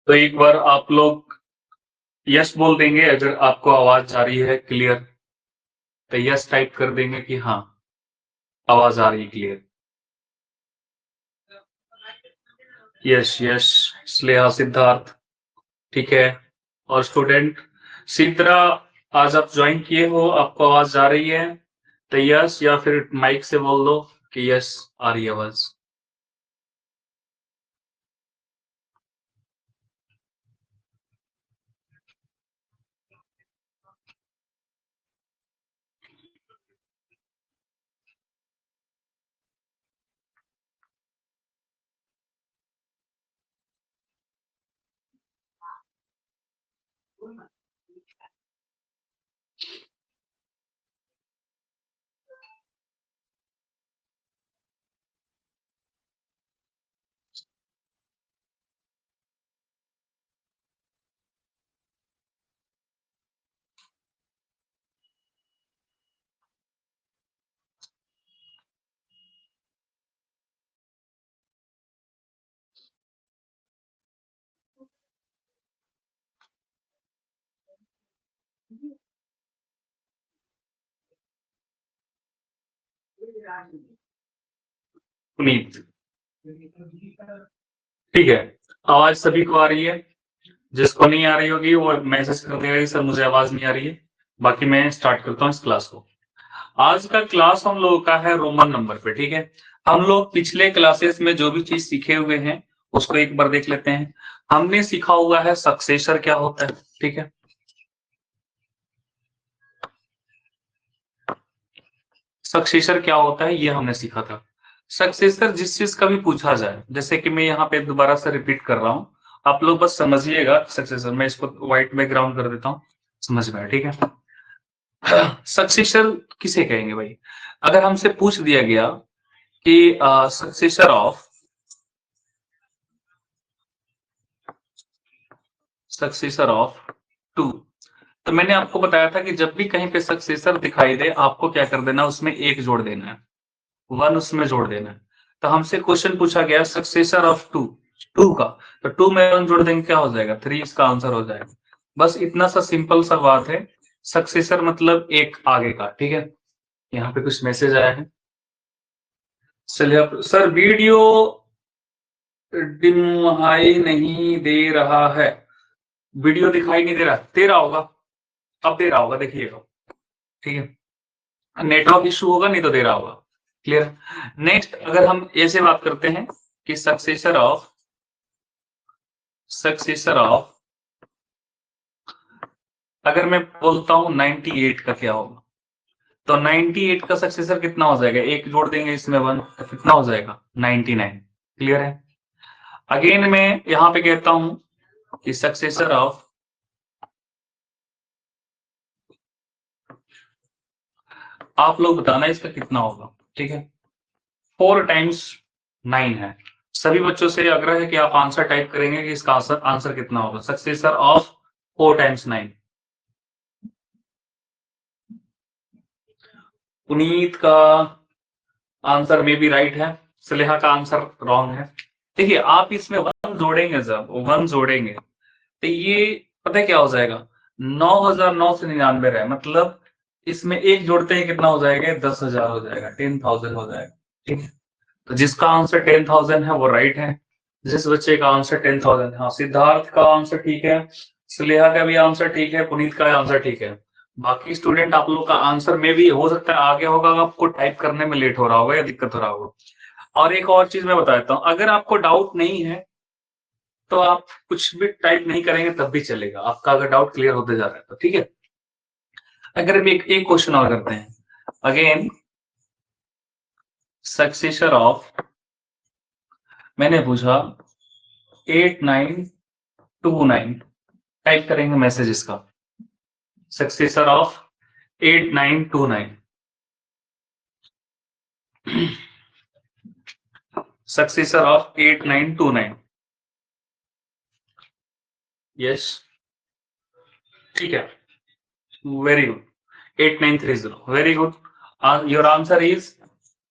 तो एक बार आप लोग यस बोल देंगे अगर आपको आवाज आ रही है क्लियर, तो यस टाइप कर देंगे कि हाँ आवाज आ रही है clear. Yes yes, Sneha, Siddharth, ठीक है। और स्टूडेंट सिद्रा, आज आप ज्वाइन किए हो, आपको आवाज आ रही है तो यस, या फिर माइक से बोल दो कि यस आ रही है आवाज। पुनीत, ठीक है, आवाज सभी को आ रही है। जिसको नहीं आ रही होगी वो मैसेज कर देगा कि सर मुझे आवाज नहीं आ रही है। बाकी मैं स्टार्ट करता हूँ इस क्लास को। आज का क्लास हम लोगों का है रोमन नंबर पे, ठीक है। हम लोग पिछले क्लासेस में जो भी चीज सीखे हुए हैं उसको एक बार देख लेते हैं। हमने सीखा हुआ है सक्सेसर क्या होता है, ठीक है। सक्सेसर क्या होता है ये हमने सीखा था। सक्सेसर जिस चीज का भी पूछा जाए, जैसे कि मैं यहाँ पे दोबारा से रिपीट कर रहा हूँ, आप लोग बस समझिएगा। सक्सेसर मैं इसको व्हाइट बैकग्राउंड कर देता हूँ, समझ में आया, ठीक है। सक्सेसर किसे कहेंगे भाई? अगर हमसे पूछ दिया गया कि सक्सेसर ऑफ टू, तो मैंने आपको बताया था कि जब भी कहीं पे सक्सेसर दिखाई दे आपको क्या कर देना, उसमें एक जोड़ देना है, वन उसमें जोड़ देना है। तो हमसे क्वेश्चन पूछा गया सक्सेसर ऑफ टू, टू का, तो टू में वन जोड़ देंगे क्या हो जाएगा, थ्री, इसका आंसर हो जाएगा। बस इतना सा सिंपल सा बात है। सक्सेसर मतलब एक आगे का, ठीक है। यहाँ पे कुछ मैसेज आया है। चलिए सर, वीडियो दिखाई नहीं दे रहा है। वीडियो दिखाई नहीं दे रहा होगा, अब दे रहा होगा, देखिएगा, ठीक है। नेटवर्क इशू होगा, नहीं तो दे रहा होगा। क्लियर। नेक्स्ट अगर हम ऐसे बात करते हैं कि सक्सेसर ऑफ अगर मैं बोलता हूं 98 का क्या होगा, तो 98 का सक्सेसर कितना हो जाएगा, एक जोड़ देंगे इसमें वन, तो कितना हो जाएगा 99। क्लियर है। अगेन मैं यहां पे कहता हूं कि सक्सेसर ऑफ, आप लोग बताना इसका कितना होगा, ठीक है। 4 टाइम्स 9 है। सभी बच्चों से आग्रह है कि आप आंसर टाइप करेंगे कि इसका आंसर आंसर कितना होगा, सक्सेसर ऑफ 4 टाइम्स 9। पुनीत का आंसर में भी राइट है, स्नेहा का आंसर रॉन्ग है। देखिए आप इसमें वन जोड़ेंगे, जब वन जोड़ेंगे तो ये पता है क्या हो जाएगा, 9,999 रहे, मतलब इसमें एक जोड़ते ही कितना हो जाएगा, 10,000 हो जाएगा, 10,000 हो जाएगा, ठीक है। तो जिसका आंसर 10,000 है वो राइट है। जिस बच्चे का आंसर 10,000 है, हाँ, सिद्धार्थ का आंसर ठीक है, स्नेहा का भी आंसर ठीक है, पुनीत का आंसर ठीक है। बाकी स्टूडेंट आप लोग का आंसर में भी हो सकता है आगे होगा, आपको टाइप करने में लेट हो रहा होगा या दिक्कत हो रहा होगा। और एक और चीज मैं बता देता हूँ, अगर आपको डाउट नहीं है तो आप कुछ भी टाइप नहीं करेंगे तब भी चलेगा, आपका अगर डाउट क्लियर होते जा रहा है तो, ठीक है। अगर हम एक क्वेश्चन और करते हैं, अगेन सक्सेसर ऑफ, मैंने पूछा 8929, टाइप करेंगे मैसेज इसका, successor of 8929, successor of 8929, yes, ठीक है, very good, 8930, very good, your answer is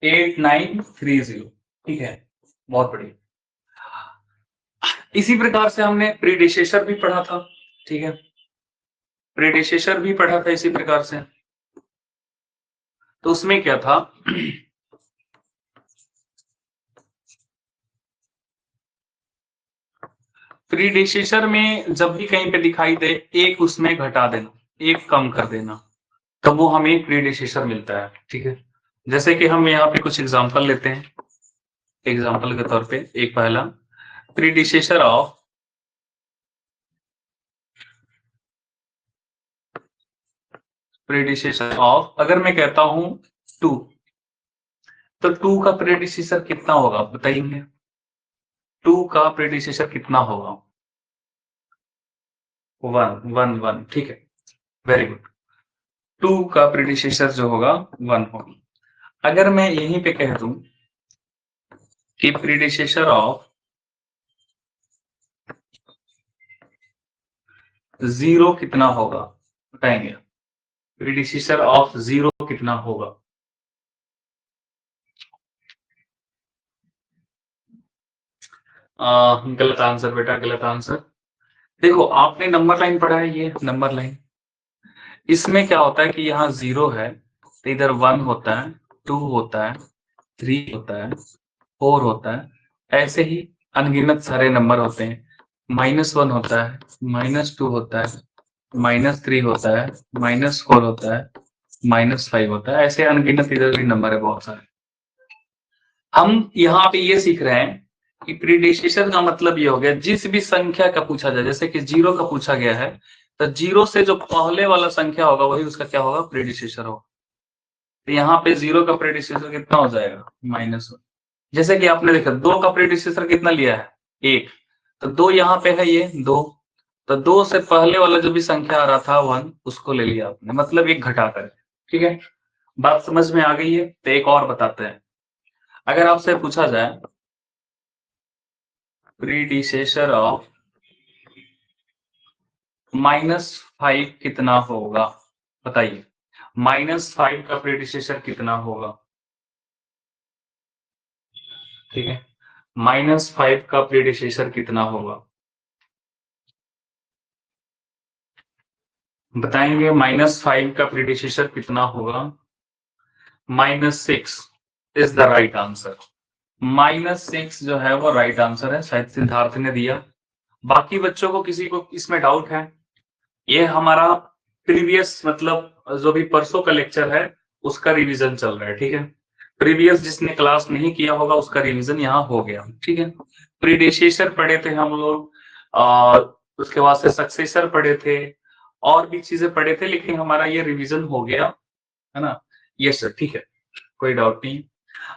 8930, ठीक है, बहुत बढ़िया। इसी प्रकार से हमने प्रीडिसेसर भी पढ़ा था, ठीक है, प्रीडिसेसर भी पढ़ा था इसी प्रकार से। तो उसमें क्या था, प्रीडिसेसर में जब भी कहीं पे दिखाई दे एक उसमें घटा देना, एक कम कर देना, तो वो हमें प्रीडिसेसर मिलता है, ठीक है। जैसे कि हम यहाँ पे कुछ एग्जांपल लेते हैं, एग्जांपल के तौर पे एक पहला, प्रीडिसेसर ऑफ अगर मैं कहता हूं 2, तो 2 का प्रीडिसेसर कितना होगा बताइए, 2 का प्रीडिसेसर कितना होगा, 1, ठीक है, वेरी गुड, 2 का प्रीडिसेसर जो होगा 1 होगा। अगर मैं यहीं पे कह दूं कि प्रीडिसेसर ऑफ 0 कितना होगा, बताएंगे, प्रीडिसेसर ऑफ 0 कितना होगा, गलत आंसर बेटा, गलत आंसर। देखो आपने नंबर लाइन पढ़ा है, ये नंबर लाइन, इसमें क्या होता है कि यहाँ 0 है तो इधर 1 होता है, 2 होता है, 3 होता है, 4 होता है, ऐसे ही अनगिनत सारे नंबर होते हैं, -1 होता है, -2 होता है, -3 होता है, -4 होता है, -5 होता है, ऐसे अनगिनत इधर भी नंबर है बहुत सारे। हम यहाँ पे ये सीख रहे हैं कि प्रीडिसेसर का मतलब ये हो गया, जिस भी संख्या का पूछा जाए, जैसे कि 0 का पूछा गया है, तो 0 से जो पहले वाला संख्या होगा वही उसका क्या होगा, प्रीडिसेसर होगा। तो यहाँ पे 0 का प्रीडिसेसर कितना हो जाएगा, -1। जैसे कि आपने देखा 2 का प्रीडिसेसर कितना लिया है, 1, तो 2 यहाँ पे है, ये 2, तो 2 से पहले वाला जो भी संख्या आ रहा था 1, उसको ले लिया आपने, मतलब एक घटा कर, ठीक है, बात समझ में आ गई है। तो एक और बताते हैं, अगर आपसे पूछा जाए प्रीडिसेसर ऑफ -5 कितना होगा, बताइए, -5 का प्रीडिसेसर कितना होगा, ठीक है, -5 का प्रीडिसेसर कितना होगा, बताएंगे, -5 का प्रीडिसेसर कितना होगा, -6 इज द राइट आंसर, -6 जो है वो राइट आंसर है, शायद सिद्धार्थ ने दिया। बाकी बच्चों को किसी को इसमें डाउट है, ये हमारा प्रीवियस मतलब जो भी परसों का लेक्चर है उसका रिवीजन चल रहा है, ठीक है, प्रीवियस जिसने क्लास नहीं किया होगा उसका रिवीजन यहाँ हो गया, ठीक है। प्रीडिसेसर पढ़े थे हम लोग, और उसके बाद से सक्सेसर पढ़े थे, और भी चीजें पढ़े थे, लेकिन हमारा ये रिवीजन हो गया है ना, ये सर, ठीक है, कोई डाउट नहीं।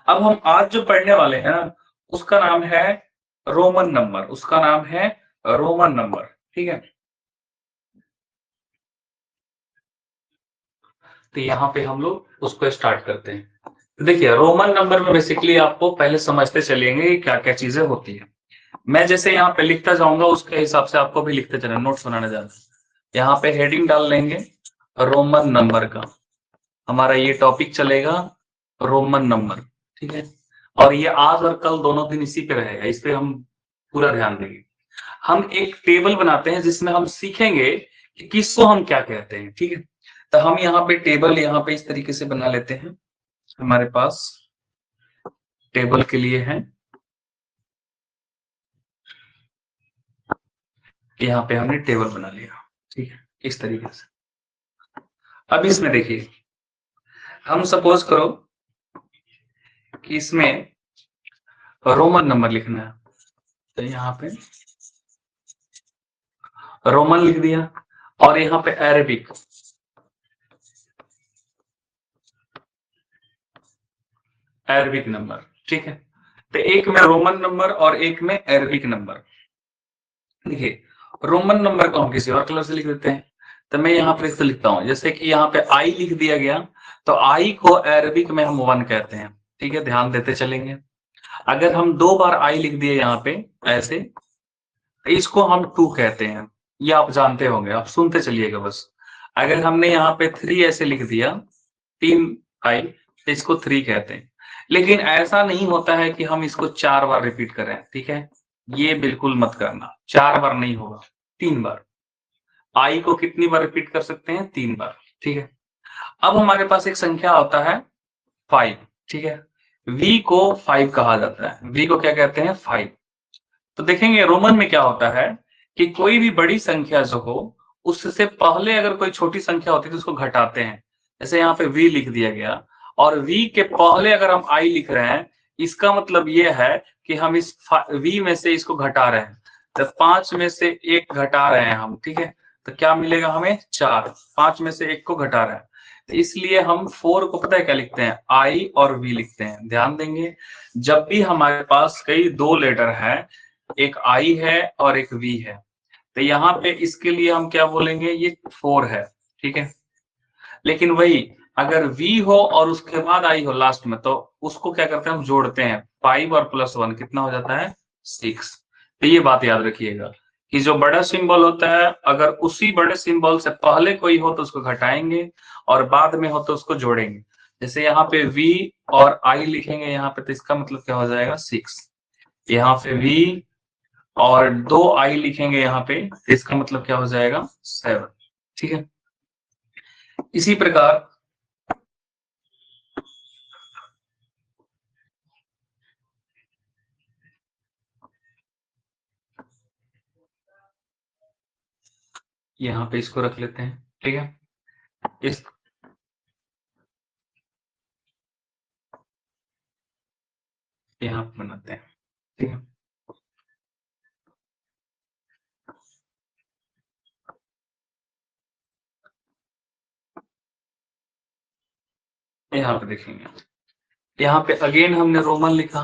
अब हम आज जो पढ़ने वाले हैं ना, उसका नाम है रोमन नंबर, उसका नाम है रोमन नंबर, ठीक है। तो यहाँ पे हम लोग उसको स्टार्ट करते हैं। तो देखिए रोमन नंबर में बेसिकली आपको पहले समझते चलेंगे कि क्या क्या चीजें होती है। मैं जैसे यहाँ पे लिखता जाऊंगा उसके हिसाब से आपको भी लिखते चलना, नोट्स बनाने जाना। यहाँ पे हेडिंग डाल लेंगे रोमन नंबर का, हमारा ये टॉपिक चलेगा रोमन नंबर, ठीक है। और ये आज और कल दोनों दिन इसी पे रहेगा, इस पे हम पूरा ध्यान देंगे। हम एक टेबल बनाते हैं जिसमें हम सीखेंगे कि किसको हम क्या कहते हैं, ठीक है। तो हम यहाँ पे टेबल यहाँ पे इस तरीके से बना लेते हैं, हमारे पास टेबल के लिए है, यहाँ पे हमने टेबल बना लिया, ठीक है, इस तरीके से। अब इसमें देखिए, हम सपोज करो कि इसमें रोमन नंबर लिखना है, तो यहाँ पे रोमन लिख दिया, और यहाँ पे अरेबिक, अरबिक नंबर, ठीक है। तो एक में रोमन नंबर और एक में अरबिक नंबर। देखिए, रोमन नंबर को हम किसी और कलर से लिख देते हैं। तो मैं यहाँ पर इससे लिखता हूँ, जैसे कि यहाँ पे आई लिख दिया गया, तो आई को अरबिक में हम 1 कहते हैं, ठीक है, ध्यान देते चलेंगे। अगर हम 2 बार आई लिख दिए यहाँ पे ऐसे, तो इसको हम 2 कहते हैं। ये आप जानते होंगे, आप सुनते चलिएगा बस। अगर हमने यहाँ पे 3 ऐसे लिख दिया, 3 आई, तो इसको 3 कहते हैं। लेकिन ऐसा नहीं होता है कि हम इसको 4 बार रिपीट करें, ठीक है? ये बिल्कुल मत करना, 4 बार नहीं होगा, 3 बार। आई को कितनी बार रिपीट कर सकते हैं? 3 बार, ठीक है? अब हमारे पास एक संख्या होता है 5, ठीक है? V को 5 कहा जाता है। V को क्या कहते हैं? 5। तो देखेंगे रोमन में क्या होता है कि कोई भी बड़ी संख्या जो हो, उससे पहले अगर कोई छोटी संख्या होती है तो उसको घटाते हैं। जैसे यहाँ पे V लिख दिया गया और V के पहले अगर हम I लिख रहे हैं, इसका मतलब ये है कि हम इस V में से इसको घटा रहे हैं। तो 5 में से 1 घटा रहे हैं हम, ठीक है? तो क्या मिलेगा हमें? 4। 5 में से 1 को घटा रहे हैं। तो इसलिए हम 4 को पता है क्या लिखते हैं? I और V लिखते हैं। ध्यान देंगे, जब भी हमारे पास कई 2 लेटर हैं, एक आई है और एक वी है, तो यहाँ पे इसके लिए हम क्या बोलेंगे? ये 4 है, ठीक है? लेकिन वही अगर वी हो और उसके बाद आई हो लास्ट में, तो उसको क्या करते हैं? हम जोड़ते हैं। 5 और +1 कितना हो जाता है? 6। तो ये बात याद रखिएगा कि जो बड़ा सिंबल होता है, अगर उसी बड़े सिंबल से पहले कोई हो तो उसको घटाएंगे और बाद में हो तो उसको जोड़ेंगे। जैसे यहाँ पे वी और आई लिखेंगे यहाँ पे, तो इसका मतलब क्या हो जाएगा? 6। यहाँ पे वी और 2 आई लिखेंगे यहाँ पे, इसका मतलब क्या हो जाएगा? 7, ठीक है? इसी प्रकार यहाँ पे इसको रख लेते हैं, ठीक है? इस यहाँ पे बनाते हैं, ठीक है? यहाँ पे देखेंगे, यहाँ पे अगेन हमने रोमन लिखा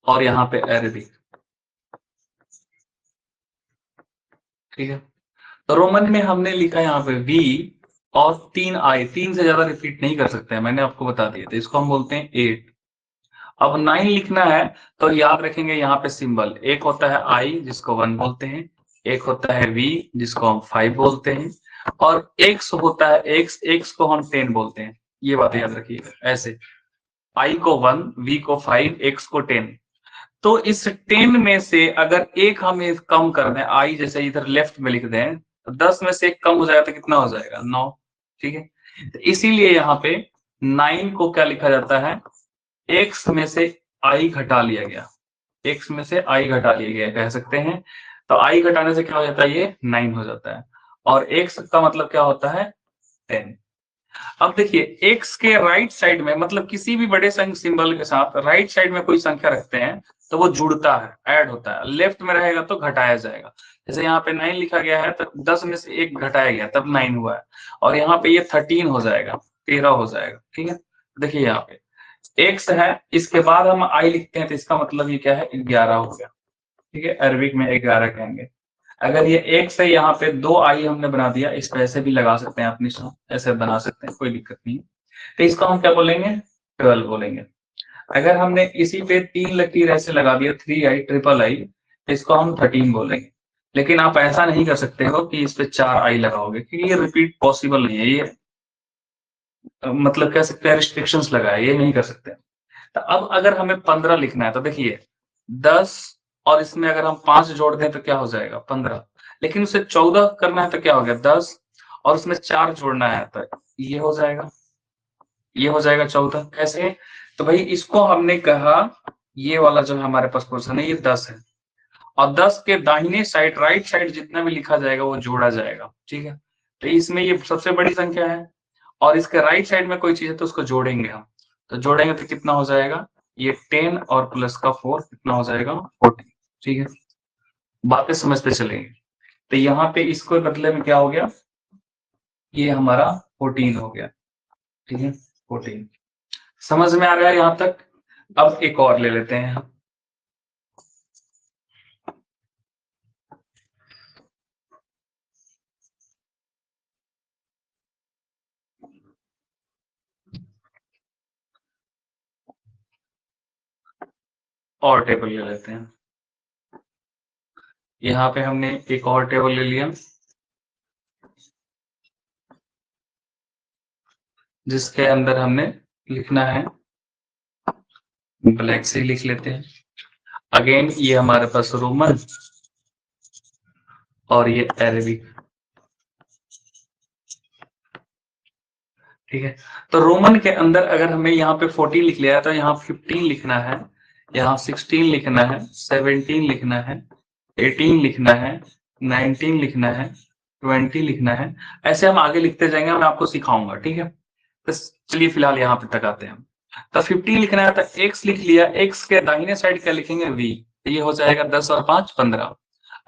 और यहाँ पे अरेबिक, ठीक है? तो रोमन में हमने लिखा यहाँ पे वी और 3 आई, 3 से ज्यादा रिपीट नहीं कर सकते हैं, मैंने आपको बता दिया। तो इसको हम बोलते हैं 8। अब 9 लिखना है तो याद रखेंगे यहाँ पे सिंबल, एक होता है आई जिसको 1 बोलते हैं, एक होता है वी जिसको हम 5 बोलते हैं, और एक्स होता है एक्स, एक्स को हम 10 बोलते हैं। ये बात याद रखिएगा, ऐसे आई को 1, वी को 5, एक्स को 10। तो इस 10 में से अगर एक हम कम कर दें, आई जैसे इधर लेफ्ट में लिख दें, तो 10 में से एक कम हो जाएगा तो कितना हो जाएगा? 9, ठीक है? तो इसीलिए यहाँ पे 9 को क्या लिखा जाता है? एक्स में से आई घटा लिया गया, एक्स में से आई घटा लिया गया कह सकते हैं। तो आई घटाने से क्या हो जाता है? ये 9 हो जाता है। और एक्स का मतलब क्या होता है? 10। अब देखिए, एक्स के राइट साइड में, मतलब किसी भी बड़े सिंबल के साथ राइट साइड में कोई संख्या रखते हैं तो वो जुड़ता है, ऐड होता है। लेफ्ट में रहेगा तो घटाया जाएगा। जैसे यहाँ पे 9 लिखा गया है तो 10 में से 1 घटाया गया तब 9 हुआ है, और यहाँ पे ये 13 हो जाएगा, 13 हो जाएगा, ठीक है? देखिए यहाँ पे एक्स है, इसके बाद हम आई लिखते हैं तो इसका मतलब ये क्या है? 11 हो गया, ठीक है? अरबिक में 11 कहेंगे। अगर ये एक्स है, यहाँ पे 2 आई हमने बना दिया, इसको ऐसे भी लगा सकते हैं अपनी, ऐसे बना सकते हैं, कोई दिक्कत नहीं। तो इसको हम क्या बोलेंगे? 12 बोलेंगे। अगर हमने इसी पे 3 लकीर ऐसे लगा दिया, 3 आई, ट्रिपल आई, तो इसको हम 13 बोलेंगे। लेकिन आप ऐसा नहीं कर सकते हो कि इस पे 4 आई लगाओगे, क्योंकि ये रिपीट पॉसिबल नहीं है। ये मतलब कह सकते हैं रिस्ट्रिक्शंस लगा है, ये नहीं कर सकते। तो अब अगर हमें 15 लिखना है तो देखिए 10 और इसमें अगर हम 5 जोड़ दें तो क्या हो जाएगा? 15। लेकिन उसे 14 करना है तो क्या हो गया? 10 और उसमें 4 जोड़ना है तो ये हो जाएगा, ये हो जाएगा 14। कैसे? तो भाई इसको हमने कहा, ये वाला जो है हमारे पास पोर्शन है, ये 10 है, और 10 के दाहिने साइड, राइट साइड जितना भी लिखा जाएगा वो जोड़ा जाएगा, ठीक है? तो इसमें ये सबसे बड़ी संख्या है और इसके राइट साइड में कोई चीज है तो उसको जोड़ेंगे हम। तो जोड़ेंगे तो कितना हो जाएगा? ये 10 और प्लस का 4 कितना हो जाएगा? 14, ठीक है? बातें समझते चलेंगे। तो यहाँ पे इसको बदले में क्या हो गया? ये हमारा 14 हो गया, ठीक है? 14। समझ में आ रहा है यहां तक? अब एक और ले लेते हैं हम। और टेबल ले लेते हैं। यहाँ पे हमने एक और टेबल ले लिया जिसके अंदर हमने लिखना है, ब्लैक से लिख लेते हैं। अगेन ये हमारे पास रोमन और ये अरेबिक, ठीक है। तो रोमन के अंदर अगर हमें यहाँ पे 40 लिख लिया है तो यहाँ 15 लिखना है, यहाँ 16 लिखना है, 17 लिखना है, 18 लिखना है, 19 लिखना है, 20 लिखना है। ऐसे हम आगे लिखते जाएंगे, मैं आपको सिखाऊंगा, ठीक है। तो चलिए फिलहाल यहाँ पे तक आते हैं हम। तो 15 लिखना है तो x लिख लिया, x के दाहिने साइड क्या लिखेंगे v, ये हो जाएगा 10 और 5 15।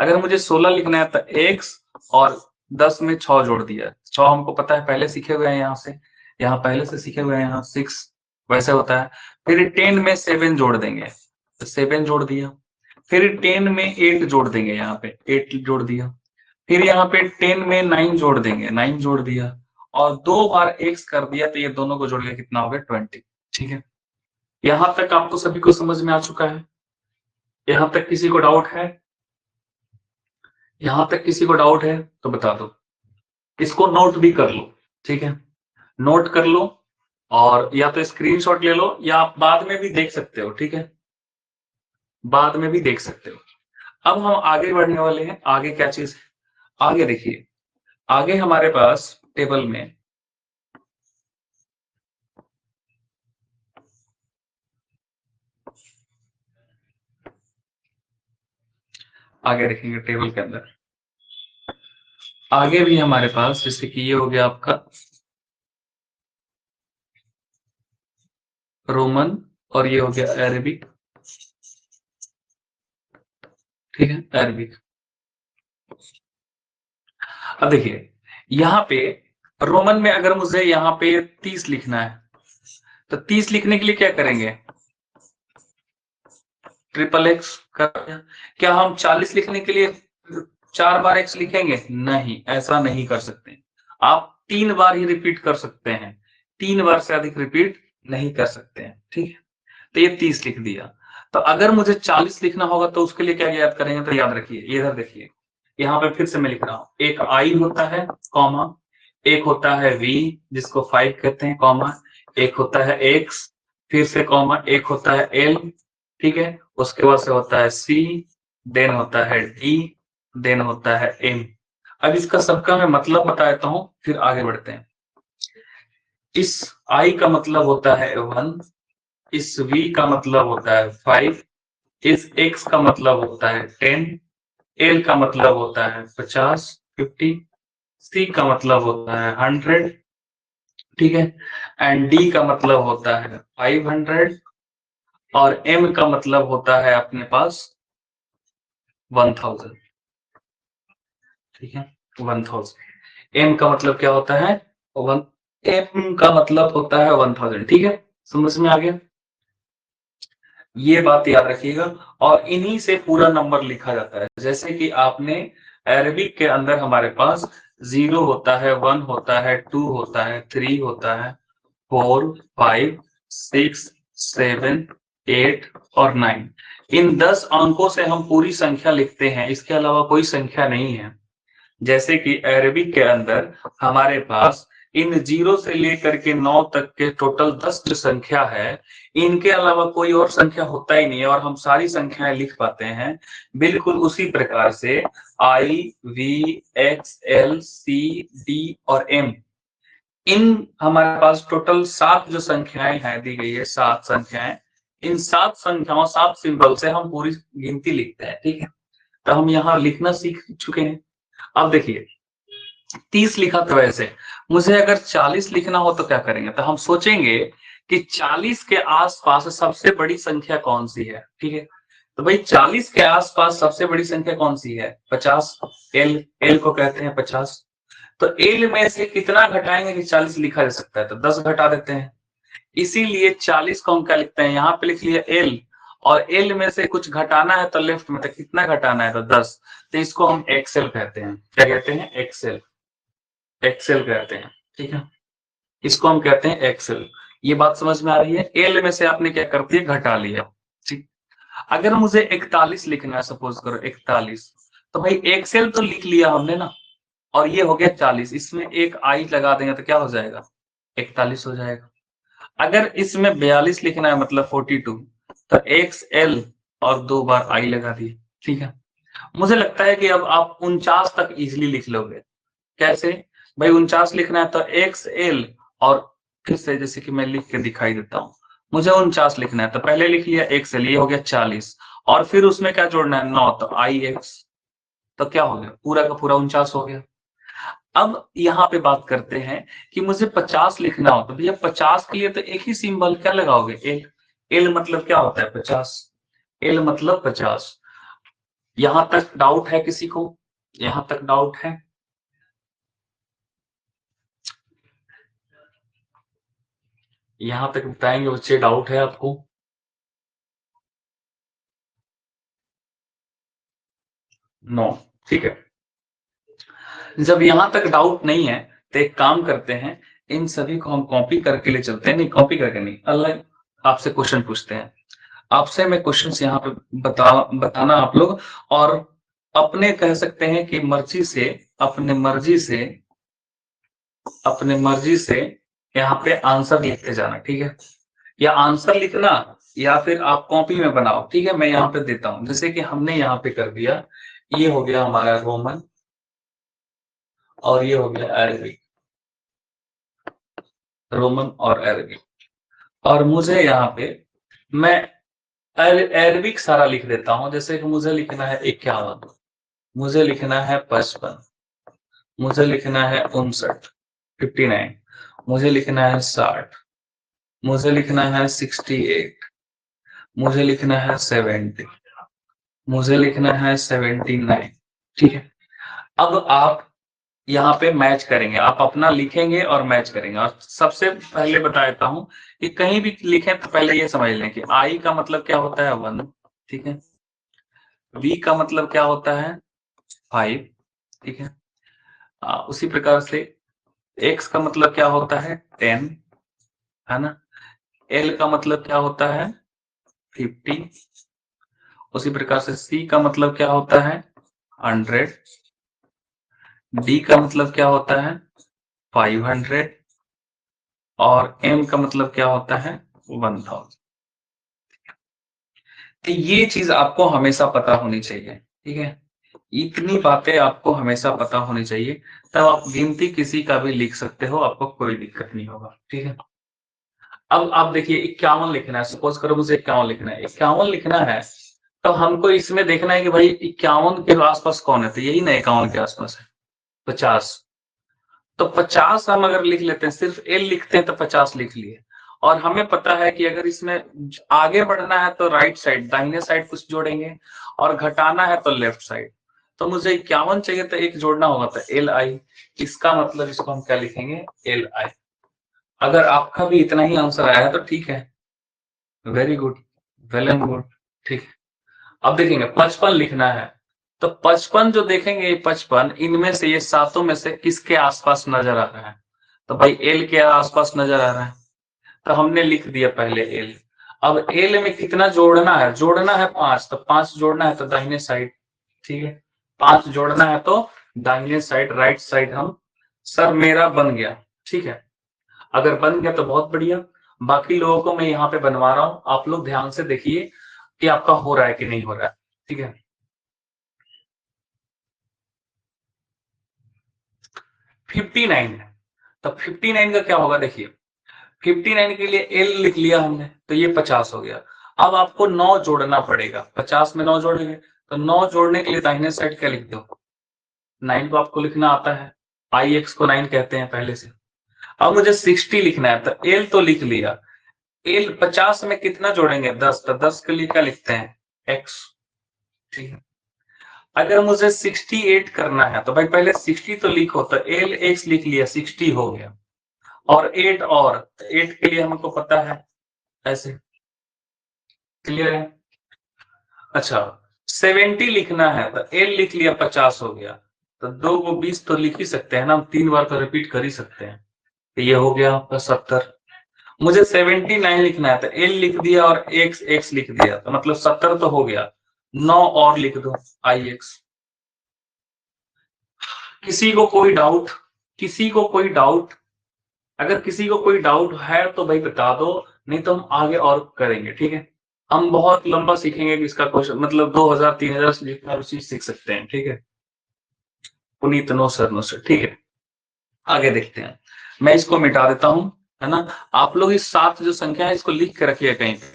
अगर मुझे 16 लिखना है तो x और 10 में 6 जोड़ दिया, 6 हमको पता है पहले सीखे हुए हैं, यहाँ से यहाँ पहले से सीखे हुए हैं, यहाँ 6 वैसे होता है। फिर 10 में 7 जोड़ देंगे तो 7 जोड़ दिया, फिर 10 में 8 जोड़ देंगे, यहाँ पे 8 जोड़ दिया, फिर यहाँ पे 10 में 9 जोड़ देंगे, 9 जोड़ दिया, और 2 बार x कर दिया तो ये दोनों को जोड़ के कितना हो गया 20, ठीक है। यहां तक आपको सभी को समझ में आ चुका है? यहां तक किसी को डाउट है? यहां तक किसी को डाउट है तो बता दो। इसको नोट भी कर लो, ठीक है, नोट कर लो, और या तो स्क्रीनशॉट ले लो या आप बाद में भी देख सकते हो, ठीक है, बाद में भी देख सकते हो। अब हम आगे बढ़ने वाले हैं। आगे क्या चीज है? आगे देखिए, आगे हमारे पास टेबल में आगे देखेंगे, टेबल के अंदर आगे भी हमारे पास, जैसे कि ये हो गया आपका रोमन और ये हो गया अरेबिक, ठीक है, अरेबिक। अब देखिए यहाँ पे रोमन में अगर मुझे यहाँ पे 30 लिखना है तो 30 लिखने के लिए क्या करेंगे? ट्रिपल एक्स कर। क्या हम 40 लिखने के लिए 4 बार एक्स लिखेंगे? नहीं, ऐसा नहीं कर सकते। आप 3 बार ही रिपीट कर सकते हैं, 3 बार से अधिक रिपीट नहीं कर सकते हैं, ठीक है। तो ये 30 लिख दिया। तो अगर मुझे 40 लिखना होगा तो उसके लिए क्या याद करेंगे? तो याद रखिए, इधर देखिए, यहाँ पे फिर से मैं लिख रहा हूँ, एक आई होता है कॉमा, एक होता है वी जिसको 5 कहते हैं कॉमा, एक होता है एक्स, फिर से कॉमा, एक होता है एल, ठीक है, उसके बाद से होता है सी, देन होता है डी, देन होता है एम। अब इसका सबका मैं मतलब बता देता हूँ, फिर आगे बढ़ते हैं। इस आई का मतलब होता है 1, इस v का मतलब होता है 5, इस x का मतलब होता है 10, l का मतलब होता है 50 50, c का मतलब होता है 100, ठीक है, एंड d का मतलब होता है 500, और m का मतलब होता है अपने पास 1000, ठीक है, 1000। m का मतलब क्या होता है? m का मतलब होता है 1000, ठीक है, समझ में आ गया? ये बात याद रखिएगा। और इन्हीं से पूरा नंबर लिखा जाता है। जैसे कि आपने अरबिक के अंदर हमारे पास 0 होता है, 1 होता है, 2 होता है, 3 होता है, 4 5 6 7 8 और 9। इन 10 अंकों से हम पूरी संख्या लिखते हैं, इसके अलावा कोई संख्या नहीं है। जैसे कि अरबिक के अंदर हमारे पास इन 0 से लेकर के 9 तक के टोटल 10 जो संख्या है, इनके अलावा कोई और संख्या होता ही नहीं है, और हम सारी संख्याएं लिख पाते हैं। बिल्कुल उसी प्रकार से I V X L C D और एम, इन हमारे पास टोटल 7 जो संख्याएं हैं दी गई है, 7 संख्याएं, इन 7 संख्याओं 7 सिंबल से हम पूरी गिनती लिखते हैं, ठीक है। तो हम यहाँ लिखना सीख चुके हैं। अब देखिए 30 लिखा था, वैसे मुझे अगर 40 लिखना हो तो क्या करेंगे? तो हम सोचेंगे कि 40 के आसपास सबसे बड़ी संख्या कौन सी है, ठीक है। तो भाई 40 के आसपास सबसे बड़ी संख्या कौन सी है? 50, एल, एल को कहते हैं 50। तो एल में से कितना घटाएंगे कि 40 लिखा जा सकता है? तो 10 घटा देते हैं। इसीलिए 40 को हम क्या लिखते हैं, यहाँ पे लिख लिया एल, और एल में से कुछ घटाना है तो लेफ्ट में, तो कितना घटाना है तो 10, तो इसको हम एक्सेल कहते हैं। क्या कहते हैं, एक्सेल, एक्सेल कहते हैं। ठीक है, इसको हम कहते हैं एक्सेल। ये बात समझ में आ रही है, एल में से आपने क्या कर दिया, घटा लिया। ठीक, अगर मुझे 41 लिखना है, सपोज करो 41, तो भाई एक्सेल तो लिख लिया हमने ना, और ये हो गया 40, इसमें एक आई लगा देंगे तो क्या हो जाएगा, 41 हो जाएगा। अगर इसमें 42 लिखना है मतलब 42, तो एक्स एल और 2 बार आई लगा दिए। ठीक है, मुझे लगता है कि अब आप 49 तक इजिली लिख लोगे। कैसे भाई, 49 लिखना है तो एक्स एल, और फिर से जैसे कि मैं लिख के दिखाई देता हूँ, मुझे 49 लिखना है तो पहले लिख लिया एक्स एल, ये हो गया 40, और फिर उसमें क्या जोड़ना है 9, तो आई एक्स, तो क्या हो गया, पूरा का पूरा 49 हो गया। अब यहाँ पे बात करते हैं कि मुझे 50 लिखना हो, तो भैया 50 के लिए तो एक ही सिंबल क्या लगाओगे, एल। एल मतलब क्या होता है 50, एल मतलब 50। यहां तक डाउट है किसी को, यहां तक डाउट है, यहां तक बताएंगे बच्चे, डाउट है आपको। नो, ठीक है, जब यहां तक डाउट नहीं है तो एक काम करते हैं, इन सभी को हम कॉपी करके ले चलते हैं, नहीं कॉपी करके नहीं, ऑनलाइन आपसे क्वेश्चन पूछते हैं। आपसे मैं क्वेश्चंस यहाँ पे बताना आप लोग, और अपने कह सकते हैं कि मर्जी से, अपने मर्जी से, अपने मर्जी से यहाँ पे आंसर लिखते जाना। ठीक है, या आंसर लिखना या फिर आप कॉपी में बनाओ। ठीक है, मैं यहाँ पे देता हूँ, जैसे कि हमने यहाँ पे कर दिया, ये हो गया हमारा रोमन, और ये हो गया अरबिक, रोमन और अरबिक। और मुझे यहाँ पे मैं अरबिक सारा लिख देता हूँ, जैसे कि मुझे लिखना है 51, मुझे लिखना है 55, मुझे लिखना है 59, 59, मुझे लिखना है 60, मुझे लिखना है 68, मुझे लिखना है 70, मुझे लिखना है 79। ठीक है, अब आप यहाँ पे मैच करेंगे, आप अपना लिखेंगे और मैच करेंगे। और सबसे पहले बता देता हूँ कि कहीं भी लिखें तो पहले ये समझ लें कि आई का मतलब क्या होता है 1, ठीक है, वी का मतलब क्या होता है 5, ठीक है, उसी प्रकार से एक्स का मतलब क्या होता है 10, है ना, एल का मतलब क्या होता है 50, उसी प्रकार से सी का मतलब क्या होता है 100, डी का मतलब क्या होता है 500, और एम का मतलब क्या होता है 1000। तो ये चीज आपको हमेशा पता होनी चाहिए। ठीक है, इतनी बातें आपको हमेशा पता होनी चाहिए, तब आप गिनती किसी का भी लिख सकते हो, आपको कोई दिक्कत नहीं होगा। ठीक है, अब आप देखिए 51 लिखना है, सपोज करो मुझे 51 लिखना है, 51 लिखना है, तो हमको इसमें देखना है कि भाई 51 के आसपास कौन है, तो यही ना 51 के आसपास है 50, तो 50 हम अगर लिख लेते हैं, सिर्फ एल लिखते हैं तो 50 लिख लिए। और हमें पता है कि अगर इसमें आगे बढ़ना है तो राइट साइड, दाहिने साइड कुछ जोड़ेंगे, और घटाना है तो लेफ्ट साइड। तो मुझे 51 चाहिए तो एक जोड़ना होगा, तो एल आई, इसका मतलब इसको हम क्या लिखेंगे, एल आई। अगर आपका भी इतना ही आंसर आया है तो ठीक है, very good, well and good. ठीक है, अब देखेंगे 55 लिखना है, तो 55 जो देखेंगे, ये 55 इनमें से, ये सातों में से किसके आसपास नजर आ रहा है, तो भाई एल के आसपास नजर आ रहा है, तो हमने लिख दिया पहले एल। अब एल में कितना जोड़ना है, जोड़ना है 5, तो 5 जोड़ना है तो दाहिने साइड। ठीक है, 5 जोड़ना है तो दाहिने साइड, राइट साइड हम, सर मेरा बन गया। ठीक है, अगर बन गया तो बहुत बढ़िया, बाकी लोगों को मैं यहाँ पे बनवा रहा हूँ, आप लोग ध्यान से देखिए कि आपका हो रहा है कि नहीं हो रहा है। ठीक है, 59 है, तो 59 का क्या होगा, देखिए 59 के लिए एल लिख लिया हमने, तो ये 50 हो गया। अब आपको 9 जोड़ना पड़ेगा, 50 में 9 जोड़ेंगे, तो 9 जोड़ने के लिए दाहिने साइड क्या लिख दो, 9 को आपको लिखना आता है, आई एक्स को 9 कहते हैं पहले से। अब मुझे 60 लिखना है, तो एल तो लिख लिया, एल 50 में कितना जोड़ेंगे 10, तो 10 के लिए क्या लिखते हैं एक्स। ठीक है, अगर मुझे 68 करना है तो भाई पहले 60 तो लिखो, तो एल एक्स लिख लिया, 60 हो गया। और 8 और 8 के लिए हमको पता है ऐसे, क्लियर है? अच्छा 70 लिखना है तो एल लिख लिया 50 हो गया, तो 2 को 20 तो लिख ही सकते हैं ना, हम 3 बार तो रिपीट कर ही सकते हैं। तो ये हो गया आपका 70। मुझे 79 लिखना है तो एल लिख दिया और एक्स एक्स लिख दिया, तो मतलब 70 तो हो गया, 9 और लिख दो आई एक्स। किसी को कोई डाउट? किसी को कोई डाउट? अगर किसी को कोई डाउट है तो भाई बता दो, नहीं तो हम आगे और करेंगे, ठीक है? हम बहुत लंबा सीखेंगे कि इसका क्वेश्चन मतलब 2000 3000 से जितना भी चीज सीख सकते हैं, ठीक है? Puneet no sir, no sir, ठीक है। आगे देखते हैं, मैं इसको मिटा देता हूं, है ना? आप लोग इस 7 जो संख्या है इसको लिख के रखिए कहीं पे,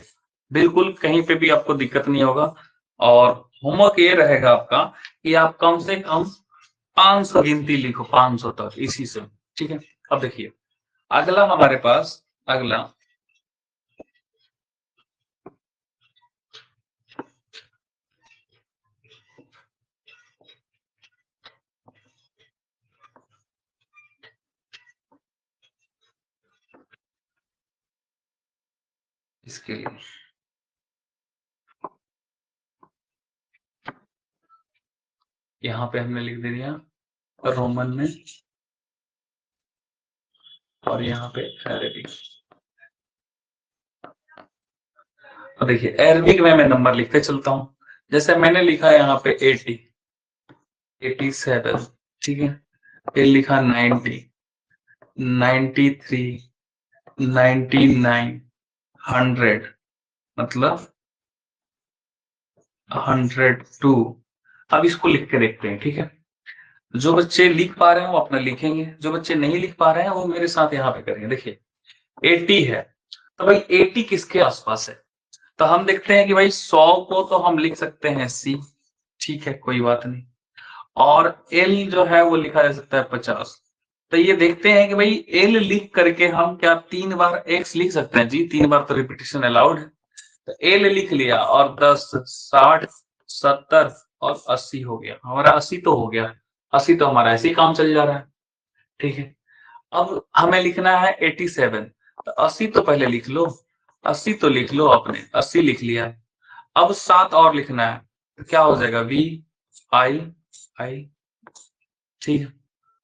बिल्कुल कहीं पे भी आपको दिक्कत नहीं होगा। और होमवर्क ये रहेगा आपका कि आप कम से कम 500 गिनती लिखो, 500 तक इसी से, ठीक है? अब देखिए अगला हमारे पास, अगला इसके लिए यहाँ पे हमने लिख दे दिया रोमन में, और यहाँ पे अरेबिक। तो देखिए अरेबिक में मैं नंबर लिखते चलता हूँ, जैसे मैंने लिखा यहाँ पे 80, 87, ठीक है? फिर लिखा 90, 93, 99, 100, मतलब 102। अब इसको लिख के देखते हैं, ठीक है? जो बच्चे लिख पा रहे हैं वो अपना लिखेंगे, जो बच्चे नहीं लिख पा रहे हैं वो मेरे साथ यहाँ पे करेंगे। देखिए 80 है, तो भाई 80 किसके आसपास है? तो हम देखते हैं कि भाई 100 को तो हम लिख सकते हैं सी, ठीक है, कोई बात नहीं। और एल जो है वो लिखा जा सकता है 50। तो ये देखते हैं कि भाई एल लिख करके हम क्या 3 बार एक्स लिख सकते हैं? जी 3 बार तो रिपीटेशन अलाउड है। तो एल लिख लिया और 10, 60, 70 और 80 हो गया हमारा। 80 तो हो गया, 80 तो हमारा ऐसे ही काम चल जा रहा है, ठीक है? अब हमें लिखना है 87, तो 80 तो पहले लिख लो, 80 तो लिख लो, आपने 80 लिख लिया। अब 7 और लिखना है, तो क्या हो जाएगा? वी आई आई, ठीक है,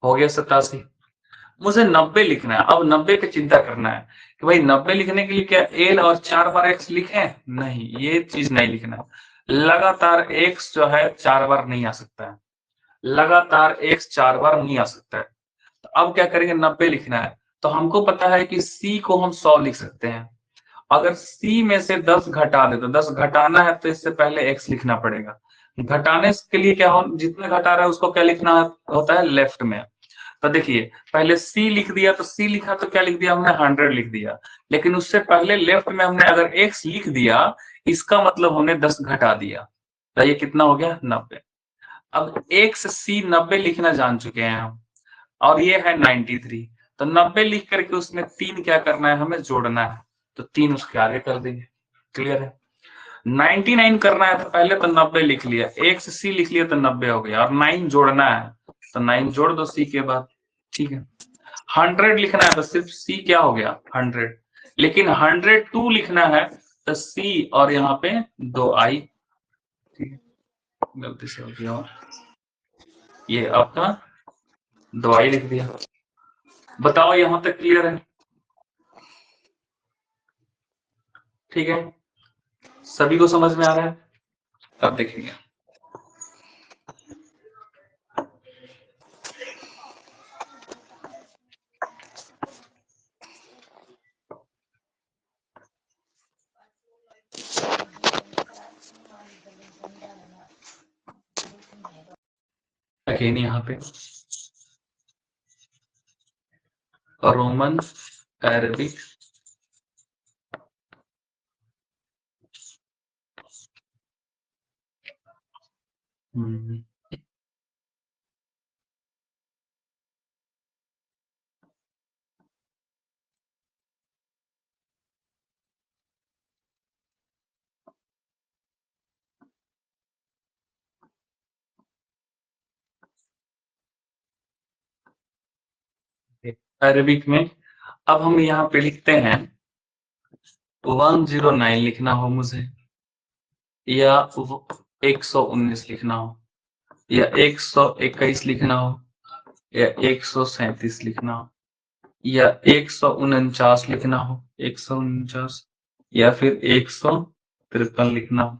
हो गया 87। मुझे 90 लिखना है, अब 90 की चिंता करना है कि भाई 90 लिखने के लिए क्या एल और 4 बार एक्स लिखें? नहीं, ये चीज नहीं लिखना। लगातार एक्स जो है 4 बार नहीं आ सकता है, लगातार एक्स 4 बार नहीं आ सकता है। तो अब क्या करेंगे? 90 लिखना है, तो हमको पता है कि सी को हम 100 लिख सकते हैं। अगर सी में से 10 घटा दे, तो 10 घटाना है तो इससे पहले एक्स लिखना पड़ेगा। घटाने के लिए क्या हो, जितना घटा रहा है उसको क्या लिखना होता है? लेफ्ट में। तो देखिए पहले सी लिख दिया, तो सी लिखा तो क्या लिख दिया हमने? 100 लिख दिया। लेकिन उससे पहले लेफ्ट में हमने अगर एक्स लिख दिया, इसका मतलब हमने 10 घटा दिया, तो ये कितना हो गया? 90। अब एक्स सी 90 लिखना जान चुके हैं हम, और ये है 93। तो 90 लिख करके उसमें 3 क्या करना है? हमें जोड़ना है, तो 3 उसके आगे कर देंगे, क्लियर है? 99 करना है तो पहले तो 90 लिख लिया, एक्स सी लिख लिया तो 90 हो गया, और 9 जोड़ना है तो 9 जोड़ दो सी के बाद, ठीक है? 100 लिखना है तो सिर्फ सी क्या हो गया? 100। लेकिन 102 लिखना है तो सी और यहाँ पे 2 आई, ठीक है, गलती से हो गया, और ये आपका 2 आई लिख दिया। बताओ यहाँ तक क्लियर है? ठीक है, सभी को समझ में आ रहा है? अब देखेंगे, अगेन यहाँ पे रोमन, अरबिक, अरबिक में अब हम यहाँ पे लिखते हैं 109 लिखना हो मुझे, या 119 लिखना हो, या 121 लिखना हो, या 137 लिखना हो, या 149 लिखना हो, 149, या फिर 153 लिखना हो,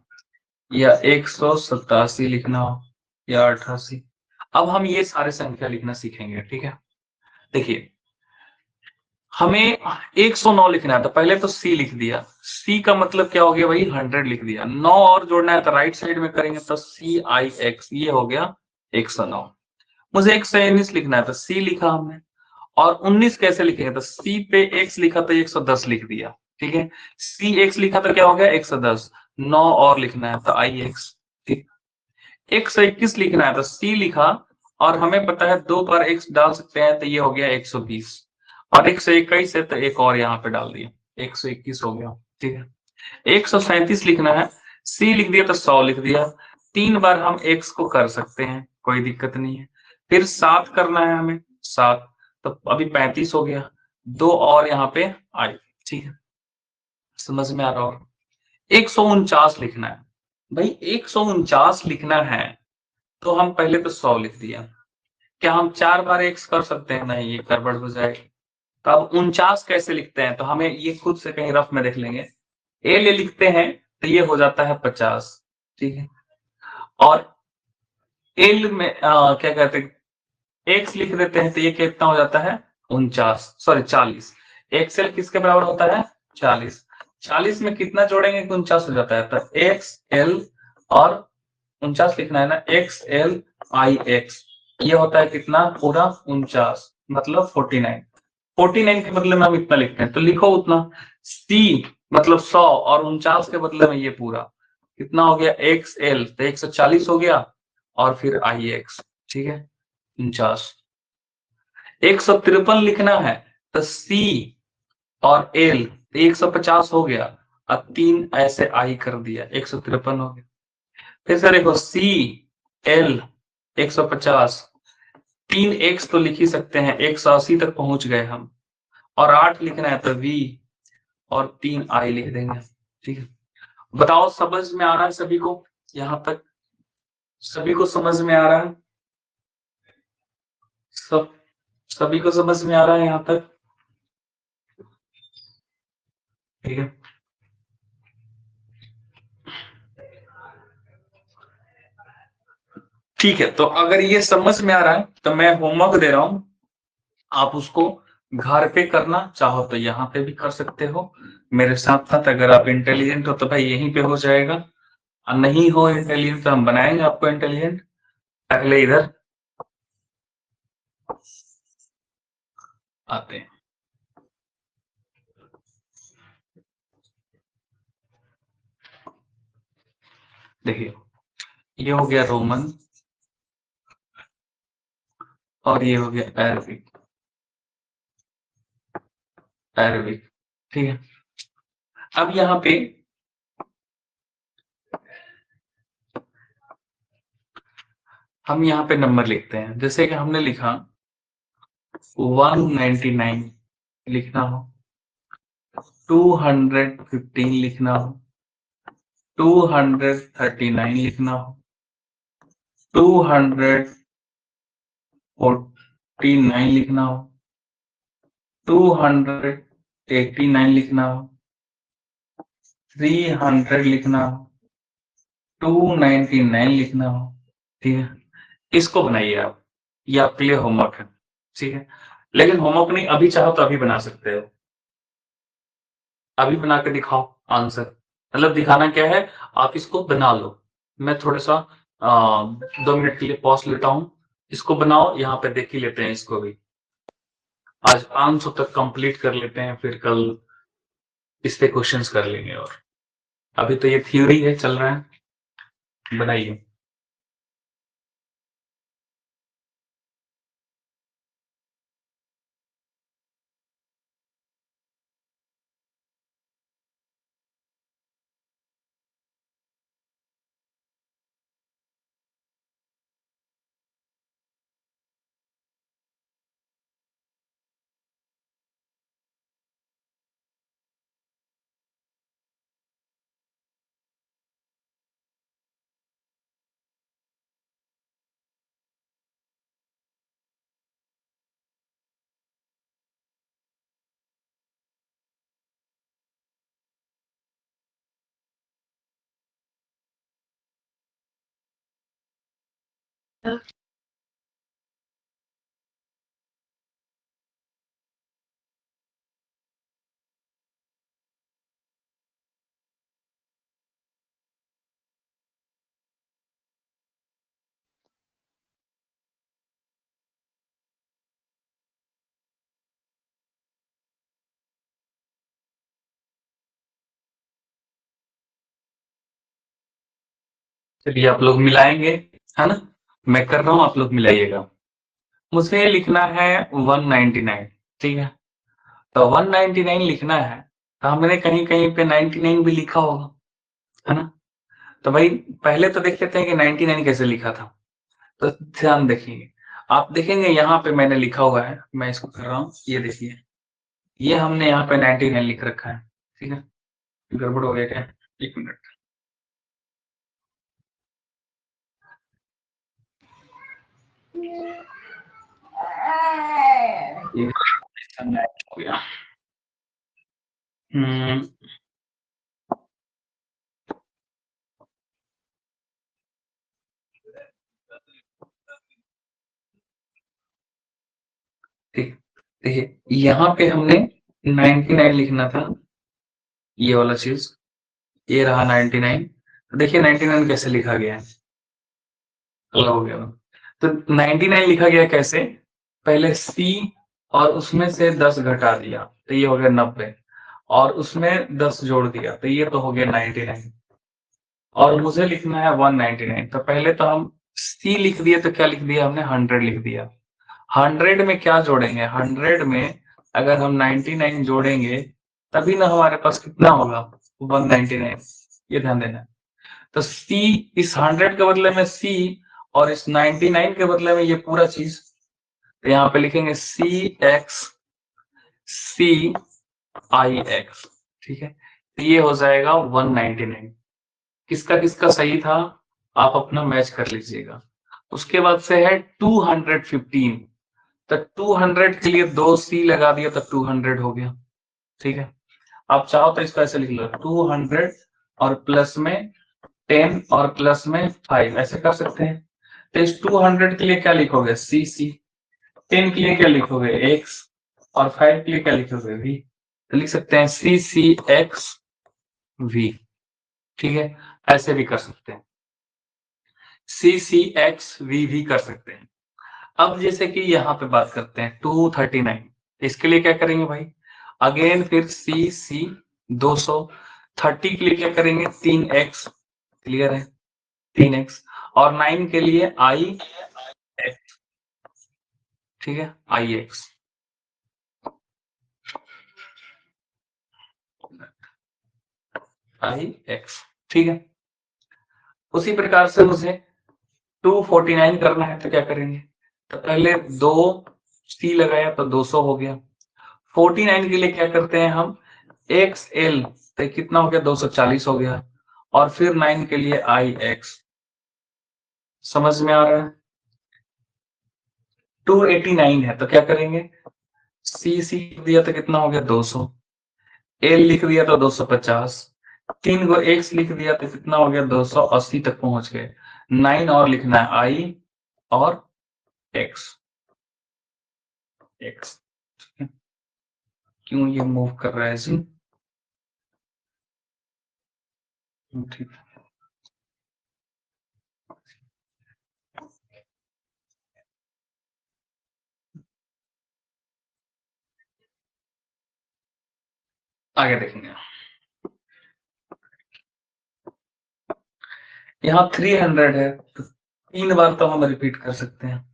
या 187 लिखना हो, या 88। अब हम ये सारे संख्या लिखना सीखेंगे, ठीक है। देखिए, हमें 109 लिखना है, तो पहले तो सी लिख दिया। सी का मतलब क्या हो गया भाई, 100 लिख दिया। 9 और जोड़ना है तो राइट साइड में करेंगे, तो सी आई एक्स, ये हो गया 109। मुझे 119 लिखना है, तो सी लिखा हमने। और 19 कैसे लिखेंगे, तो सी पे एक्स लिखा तो 110 लिख दिया, ठीक है। सी एक्स लिखा तो क्या हो गया 110। 9 और लिखना है तो आई एक्स, ठीक। 121 लिखना है तो सी लिखा, और हमें पता है 2 बार एक्स डाल सकते हैं, तो ये हो गया 120। और 121 है तो एक और यहाँ पे डाल दिया, 121 हो गया, ठीक है। 137 लिखना है, सी लिख दिया तो 100 लिख दिया। 3 बार हम एक्स को कर सकते हैं, कोई दिक्कत नहीं है। फिर 7 करना है हमें, 7, तो अभी 35 हो गया। 2 और यहाँ पे आई, ठीक है। समझ में आ रहा होगा। 149 लिखना है भाई, 149 लिखना है तो हम पहले तो 100 लिख दिया। क्या हम 4 बार एक्स कर सकते हैं, नहीं, ये गड़बड़ हो जाएगी। तो अब 49 कैसे लिखते हैं, तो हमें ये खुद से कहीं रफ में देख लेंगे। एल लिखते हैं तो ये हो जाता है 50, ठीक है। और एल में क्या कहते हैं, एक्स लिख देते हैं तो ये कितना हो जाता है 49, सॉरी 40। एक्स एल किसके बराबर होता है 40। 40 में कितना जोड़ेंगे कि 49 हो जाता है, तो एक्स एल और 49 लिखना है ना, एक्स एल आई एक्स, ये होता है कितना पूरा 49, मतलब 49। 49 के बदले में हम इतना लिखते हैं तो लिखो उतना। सी मतलब 100, और 49 के बदले में ये पूरा कितना हो गया एक्स एल, तो 140 हो गया, और फिर आई एक्स, ठीक है 49। 153 लिखना है तो सी और एल, तो 150 हो गया, अब 3 ऐसे आई कर दिया, 153 हो गया। फिर से देखो सी एल 150, 3 एक्स तो लिख ही सकते हैं, 180 तक पहुंच गए हम। और 8 लिखना है तो वी, और 3 आई लिख देंगे, ठीक है। बताओ समझ में आ रहा है सभी को, यहाँ तक सभी को समझ में आ रहा है, सब सभी को समझ में आ रहा है यहाँ तक, ठीक है। ठीक है, तो अगर ये समझ में आ रहा है तो मैं होमवर्क दे रहा हूं, आप उसको घर पे करना चाहो तो यहाँ पे भी कर सकते हो मेरे साथ साथ। अगर आप इंटेलिजेंट हो तो भाई यहीं पे हो जाएगा, और नहीं हो इंटेलिजेंट तो हम बनाएंगे आपको इंटेलिजेंट। अगले इधर आते हैं, देखिए ये हो गया रोमन, और ये हो गया अरबिक, अरबिक, ठीक है। अब यहाँ पे हम यहाँ पे नंबर लिखते हैं, जैसे कि हमने लिखा 199 लिखना हो, 215 लिखना हो, 239 लिखना हो, 249 लिखना हो, 289 लिखना हो, 300 लिखना हो, 299 लिखना हो, ठीक है। इसको बनाइए आप, ये आपके लिए होमवर्क है, ठीक है। लेकिन होमवर्क नहीं, अभी चाहो तो अभी बना सकते हो, अभी बना के दिखाओ आंसर। मतलब दिखाना क्या है, आप इसको बना लो। मैं थोड़ा सा 2 मिनट के लिए पॉज लेता हूँ, इसको बनाओ, यहाँ पे देख ही लेते हैं इसको भी। आज 500 तक कंप्लीट कर लेते हैं, फिर कल इस पे क्वेश्चंस कर लेंगे। और अभी तो ये थ्योरी है, चल रहा है, बनाइए। चलिए आप लोग मिलाएंगे, है ना? मैं कर रहा हूँ, आप लोग मिलाइएगा। मुझे लिखना है 199, ठीक है? तो 199 लिखना है, तो हमने कहीं-कहीं पे 99 भी लिखा होगा, है ना? तो भाई पहले तो देख लेते हैं कि 99 कैसे लिखा था। तो ध्यान देखिए, आप देखेंगे यहाँ पे मैंने लिखा हुआ है, मैं इसको कर रहा हूँ, ये देखिए। ये हमने यहाँ पे 99 लिख रखा है, ठीक है? गड़बड़ हो गया क्या? 1 मिनट। ये हो गया। हुँ। ठीक, देखिए यहाँ पे हमने 99 लिखना था, ये वाला चीज़, ये रहा 99। तो देखिए 99 कैसे लिखा गया है, अलग हो गया। तो 99 लिखा गया कैसे? पहले C और उसमें से 10 घटा दिया, तो ये हो गया 90 और उसमें 10 जोड़ दिया, तो ये तो हो गया 99 और मुझे लिखना है 199। तो पहले तो हम C लिख दिए, तो क्या लिख दिया हमने? 100 लिख दिया। 100 में क्या जोड़ेंगे? 100 में अगर हम 99 जोड़ेंगे, तभी ना हमारे पास कितना होगा? 199। ये ध्यान देना। तो C, इस 100 के बदले में C और इस 99 के बदले में ये पूरा चीज, तो यहाँ पे लिखेंगे CX CIX, ठीक है? तो ये हो जाएगा 199। किसका किसका सही था, आप अपना मैच कर लीजिएगा। उसके बाद से है 215, तो 200 के लिए 2 C लगा दिया तो 200 हो गया, ठीक है? आप चाहो तो इसको ऐसे लिख लो, 200 और प्लस में 10 और प्लस में 5, ऐसे कर सकते हैं। तो इस 200 के लिए क्या लिखोगे? CC। 10 के लिए क्या लिखोगे? X और 5 के लिए क्या लिखोगे? V। तो लिख सकते हैं CCXV, ठीक है? ऐसे भी कर सकते हैं, CCXV भी कर सकते हैं। अब जैसे कि यहाँ पे बात करते हैं 239, इसके लिए क्या करेंगे भाई? अगेन फिर CC 200, 30 के लिए क्या करेंगे? 3X, क्लियर है? 3X और 9 के लिए IX, ठीक है? IX, IX, ठीक है? उसी प्रकार से मुझे 249 करना है, तो क्या करेंगे? तो पहले 2C लगाया तो 200 हो गया। 49 के लिए क्या करते हैं हम? XL, तो कितना हो गया? 240 हो गया और फिर 9 के लिए IX। समझ में आ रहा है? 289 है, तो क्या करेंगे? CC लिख दिया तो कितना हो गया? 200। L लिख दिया तो 250। 3 को X लिख दिया तो कितना हो गया? 280 तक पहुंच गए। 9 और लिखना है I और X। X, क्यों ये मूव कर रहा है जी? ठीक, आगे देखेंगे। यहाँ 300 है, तो 3 बार तो हम रिपीट कर सकते हैं,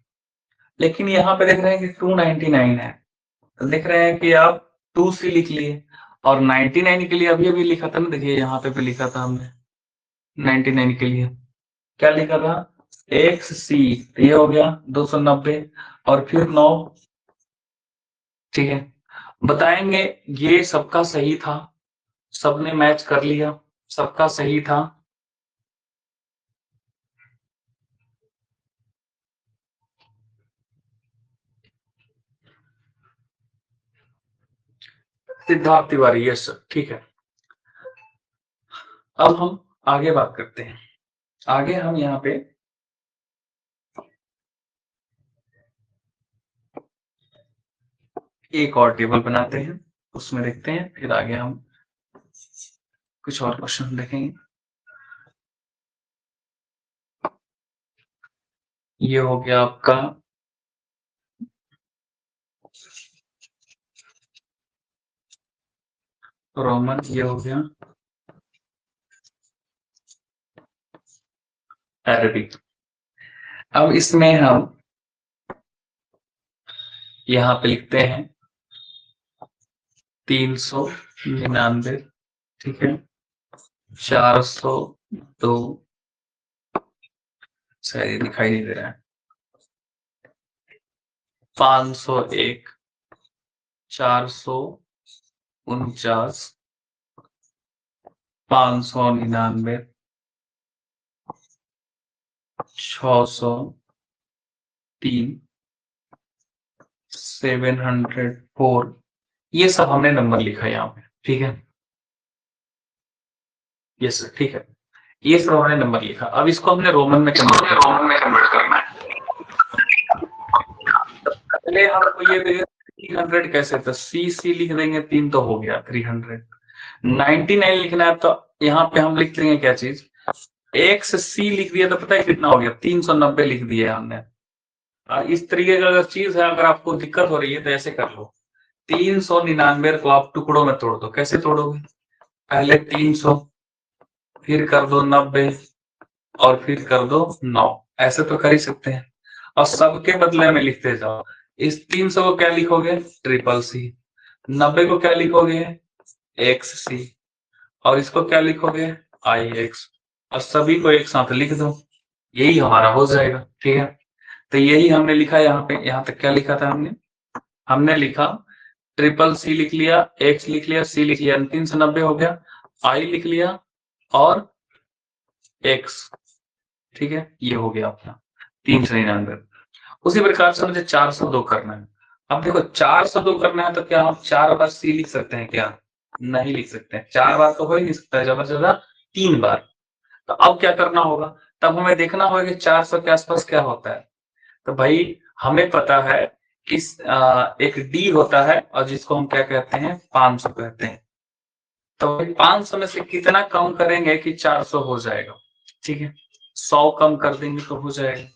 लेकिन यहाँ पे देख रहे हैं कि 299 है, तो देख रहे हैं कि आप 2C लिख लिए और 99 के लिए अभी अभी लिखा था ना, देखिए यहाँ पे भी लिखा था हमने 99 के लिए क्या लिखा था? XC, तो ये हो गया 290 और फिर 9, ठीक है? बताएंगे ये सबका सही था, सबने मैच कर लिया, सबका सही था। सिद्धार्थ तिवारी, यस सर, ठीक है। अब हम आगे बात करते हैं। आगे हम यहाँ पे एक और टेबल बनाते हैं, उसमें देखते हैं, फिर आगे हम कुछ और क्वेश्चन देखेंगे। ये हो गया आपका रोमन, ये हो गया अरबिक। अब इसमें हम यहाँ पे लिखते हैं 399, ठीक है, 402, शायद ये दिखाई नहीं दे रहा है, 501, 449, 599, 603, 704, ये सब हमने नंबर लिखा यहाँ पे, ठीक है, ये सब ठीक है, ये सब हमने नंबर लिखा। अब इसको हमने रोमन में कन्वर्ट करना है। पहले हमको ये 300 कैसे, तो सी लिख देंगे, 3 तो हो गया 300। 99 लिखना है तो यहाँ पे हम लिख देंगे क्या चीज, एक से सी लिख दिया तो पता है कितना हो गया, 390 लिख दिया हमने। इस तरीके का अगर चीज है, अगर आपको दिक्कत हो रही है तो ऐसे कर लो, 399 को आप टुकड़ों में तोड़ दो। कैसे तोड़ोगे, पहले 300, फिर कर दो 90, और फिर कर दो 9, ऐसे तो कर ही सकते हैं। और सबके बदले में लिखते जाओ। इस 300 को क्या लिखोगे, ट्रिपल सी। 90 को क्या लिखोगे, एक्स सी। और इसको क्या लिखोगे, आई एक्स। और सभी को एक साथ लिख दो, यही हमारा हो जाएगा, ठीक है। तो यही हमने लिखा यहाँ पे। यहाँ तक क्या लिखा था हमने, हमने लिखा ट्रिपल सी लिख लिया, एक्स लिख लिया, सी लिख लिया, 390 हो गया, आई लिख लिया और एक्स, ठीक है, ये हो गया अपना 399। उसी प्रकार से मुझे 402 करना है। अब देखो 402 करना है तो क्या हम 4 बार सी लिख सकते हैं क्या, नहीं लिख सकते हैं, 4 बार तो हो ही नहीं सकता है, ज्यादा से ज्यादा 3 बार। तो अब क्या करना होगा, तब हमें देखना होगा कि 400 के आसपास क्या होता है। तो भाई हमें पता है इस एक डी होता है, और जिसको हम क्या कहते हैं, 500 कहते हैं। तो 500 में से कितना कम करेंगे कि 400 हो जाएगा, ठीक है, 100 कम कर देंगे तो हो जाएगा।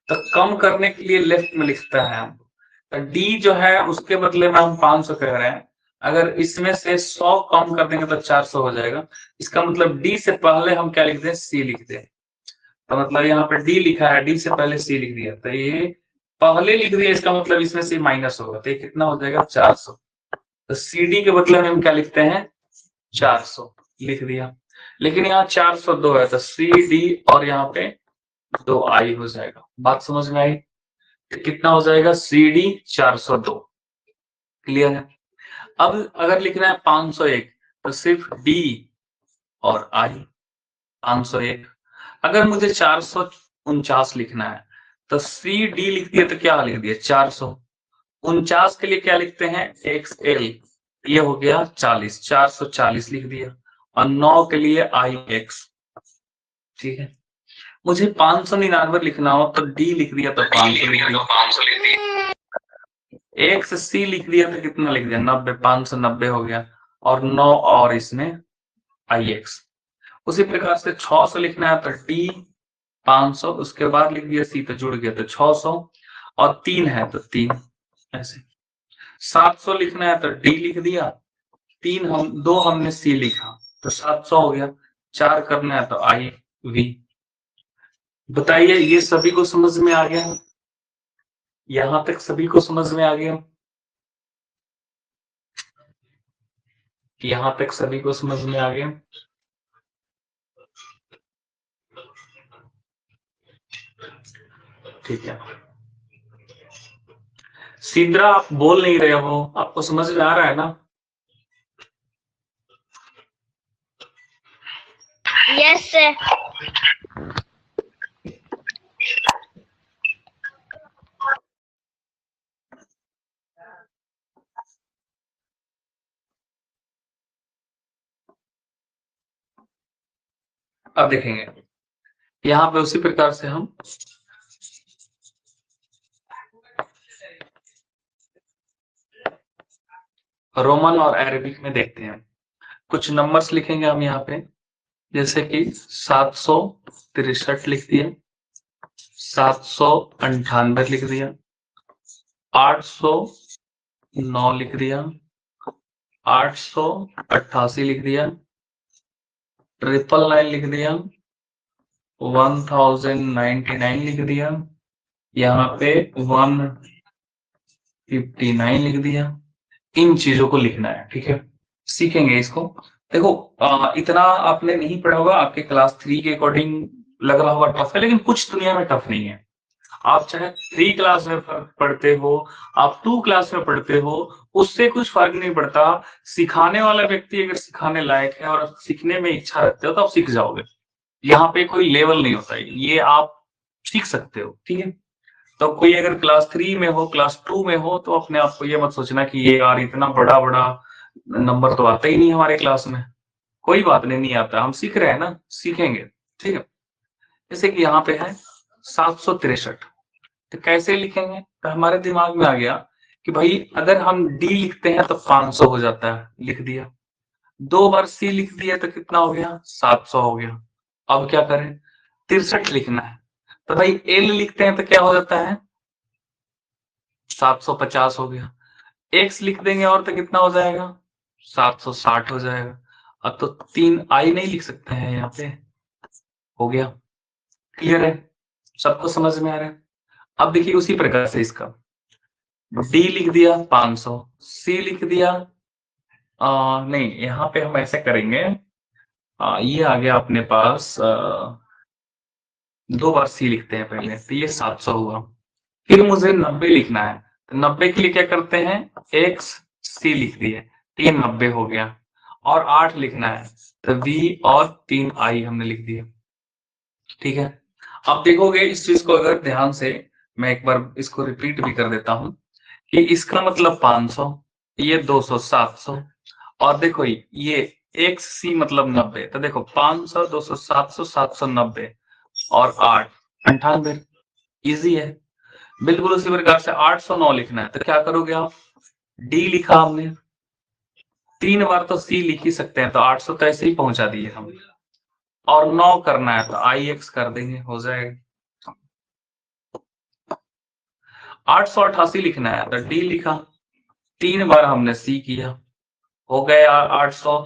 तो कम करने के लिए लेफ्ट में लिखता है हम, तो डी जो है उसके बदले में हम 500 कह रहे हैं, अगर इसमें से 100 कम कर देंगे तो 400 हो जाएगा। इसका मतलब डी से पहले हम क्या लिख दें, सी लिख दें। तो मतलब यहाँ पे डी लिखा है, डी से पहले सी लिख दिया, तो ये पहले लिख दिया, इसका मतलब इसमें से माइनस होगा, तो ये कितना हो जाएगा, 400। तो सी डी के बदले में हम क्या लिखते हैं, 400 लिख दिया। लेकिन यहाँ 402 है, तो सी डी और यहाँ पे 2 आई हो जाएगा। बात समझ में आई, तो कितना हो जाएगा, सी डी 402, क्लियर है। अब अगर लिखना है 501, तो सिर्फ डी और आई 501। अगर मुझे 449 लिखना है, तो सी डी लिख दिया तो क्या लिख दिया, 449 के लिए क्या लिखते हैं, एक्स एल, ये हो गया 40, 440 लिख दिया। और 9 के लिए आई एक्स, ठीक है। मुझे 599 लिखना हो तो डी लिख दिया तो 500 लिख दिया, एक्स सी लिख दिया तो कितना लिख दिया, 90, 590 हो गया, और 9 और इसमें आई एक्स। उसी प्रकार से 600 लिखना है तो डी 500, उसके बाद लिख दिया सी, तो जुड़ गया तो 600, और 3 है तो 3, ऐसे। 700 लिखना है तो डी लिख दिया, 3 हम 2 हमने सी लिखा, तो 700 हो गया। 4 करना है तो आई वी। बताइए ये सभी को समझ में आ गया, यहां तक सभी को समझ में आ गया, यहां तक सभी को समझ में आ गया। ठीक है, सिद्रा आप बोल नहीं रहे हो, आपको समझ में आ रहा है ना? Yes sir. अब देखेंगे यहाँ पे उसी प्रकार से हम रोमन और अरेबिक में देखते हैं। कुछ नंबर्स लिखेंगे हम यहाँ पे, जैसे कि 763 लिख दिया, 798 लिख दिया, 809 लिख दिया, 888 लिख दिया, 999 लिख दिया, 1099 लिख दिया, यहाँ पे 159 लिख दिया। इन चीजों को लिखना है, ठीक है, सीखेंगे इसको। देखो इतना आपने नहीं पढ़ा होगा, आपके क्लास 3 के अकॉर्डिंग लग रहा होगा टफ है, लेकिन कुछ दुनिया में टफ नहीं है। आप चाहे 3 क्लास में पढ़ते हो, आप 2 क्लास में पढ़ते हो, उससे कुछ फर्क नहीं पड़ता। सिखाने वाला व्यक्ति अगर सिखाने लायक है और सीखने में इच्छा रखते हो तो आप सीख जाओगे। यहाँ पे कोई लेवल नहीं होता है, ये आप सीख सकते हो, ठीक है। तो कोई अगर क्लास 3 में हो, क्लास 2 में हो, तो अपने आप को ये मत सोचना कि ये यार इतना बड़ा बड़ा नंबर तो आता ही नहीं हमारे क्लास में। कोई बात नहीं, नहीं आता, हम सीख रहे हैं ना, सीखेंगे, ठीक है। जैसे कि यहाँ पे है 763, तो कैसे लिखेंगे? तो हमारे दिमाग में आ गया कि भाई अगर हम डी लिखते हैं तो 500 हो जाता है, लिख दिया। 2 बार सी लिख दिया तो कितना हो गया? 700 हो गया। अब क्या करें? 63 लिखना है, तो भाई एल लिखते हैं तो क्या हो जाता है? 750 हो गया। एक्स लिख देंगे और तो कितना हो जाएगा? 760 हो जाएगा। अब तो 3 आई नहीं लिख सकते हैं यहाँ पे। हो गया, क्लियर है? सबको समझ में आ रहा है? अब देखिए उसी प्रकार से इसका डी लिख दिया 500, सी लिख दिया नहीं, यहाँ पे हम ऐसे करेंगे, ये आ गया अपने पास 2 बार सी लिखते हैं पहले, तो ये 700 हुआ। फिर मुझे 90 लिखना है, तो 90 के लिए क्या करते हैं? एक्स सी लिख दिए, तो ये 90 हो गया। और 8 लिखना है, तो वी और 3 आई हमने लिख दिया, ठीक है। अब देखोगे इस चीज को अगर ध्यान से, मैं एक बार इसको रिपीट भी कर देता हूं कि इसका मतलब 500, ये 200, 700, और देखो ये एक्स सी मतलब 90, तो देखो 500, 200, 700, 790 और 8, 98। इजी है। बिल्कुल उसी प्रकार से 809 लिखना है, तो क्या करोगे आप? डी लिखा हमने, 3 बार तो सी लिख ही सकते हैं, तो 800 तो ऐसे ही पहुंचा दिए हम। और 9 करना है तो आई एक्स कर देंगे, हो जाएगा। 888 लिखना है तो डी लिखा, 3 बार हमने सी किया, हो गया 800।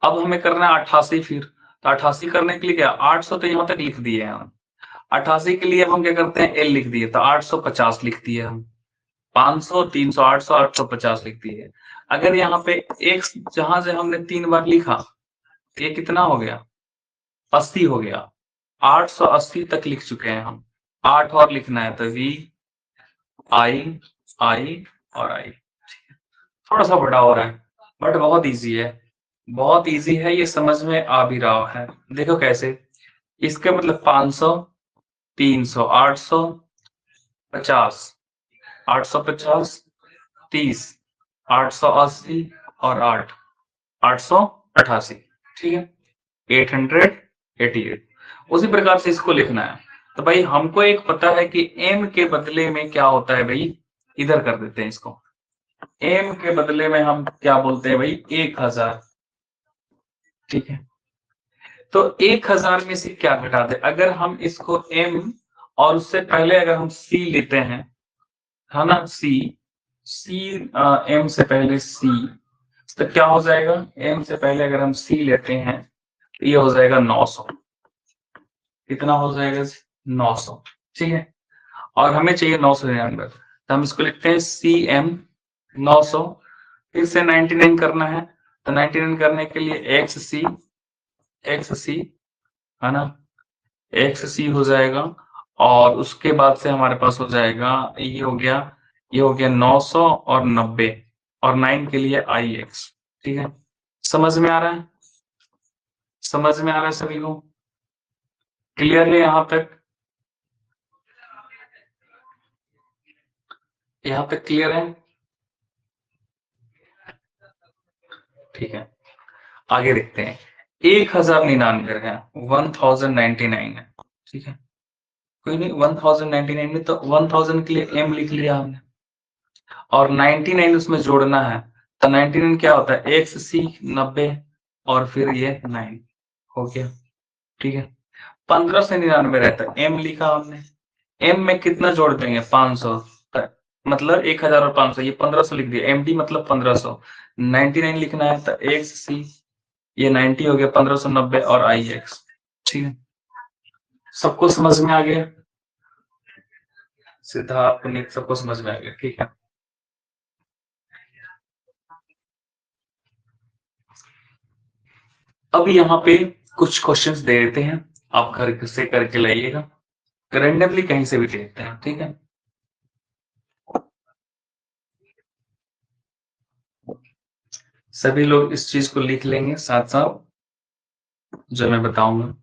अब हमें करना है 88, फिर तो 88 करने के लिए क्या, 800 तो यहाँ तक लिख दिए हैं हम। 88 के लिए अब हम क्या करते हैं? एल लिख दिए, तो 850 लिख दिए हम। 500, 300, 800, 850 लिख दिए। अगर यहाँ पे एक्स जहां से हमने 3 बार लिखा, ये कितना हो गया? 80 हो गया। 880 तक लिख चुके हैं हम। 8 और लिखना है, तो वी आई आई और आई। थोड़ा सा बड़ा हो रहा है, बट बहुत इजी है, बहुत इजी है, ये समझ में आ भी रहा है। देखो कैसे, इसका मतलब 500, 300, 850, 850, 30, 880 और 8, 888, ठीक है, 888। उसी प्रकार से इसको लिखना है। तो भाई हमको एक पता है कि m के बदले में क्या होता है भाई, इधर कर देते हैं इसको। m के बदले में हम क्या बोलते हैं भाई? 1000, ठीक है। तो 1000 में से क्या घटा दे? अगर हम इसको m और उससे पहले अगर हम c लेते हैं, है ना, c m से पहले c, तो क्या हो जाएगा? m से पहले अगर हम c लेते हैं तो ये हो जाएगा 900। कितना हो जाएगा? 900, ठीक है। और हमें चाहिए 999, तो हम इसको लिखते हैं सी एम 900। फिर से 99 करना है, तो 99 करने के लिए एक्स सी, है ना, एक्स सी हो जाएगा। और उसके बाद से हमारे पास हो जाएगा, ये हो गया 900 और 90 और 9 के लिए आई एक्स, ठीक है। समझ में आ रहा है? समझ में आ रहा है सभी को? क्लियर है यहाँ तक? यहाँ तक क्लियर है? ठीक है, आगे देखते हैं। 1099 है, 1099 है, ठीक है। कोई नहीं, 1099 में तो 1000 के लिए m लिख लिया हमने, और 99 उसमें जोड़ना है, तो 99 क्या होता है, एक से सी 90 और फिर ये 9 हो गया, ठीक है। 15 से 99 रहता है, एम लिखा हमने, एम में कितना जोड़ देंगे, 500, मतलब 1000 और 500, ये 1500 लिख दिया, एम डी मतलब 1500, 99 लिखना है तो एक से सी, ये 90 हो गया, 1590 और आई एक्स, ठीक है। सबको समझ में आ गया, सिद्धार्थ पुनीत सबको समझ में आ गया, ठीक है। अब यहाँ पे कुछ क्वेश्चंस दे देते हैं, आप घर से करके लाइएगा, रैंडमली कहीं से भी दे देते हैं, ठीक है। सभी लोग इस चीज को लिख लेंगे साथ साथ जो मैं बताऊंगा।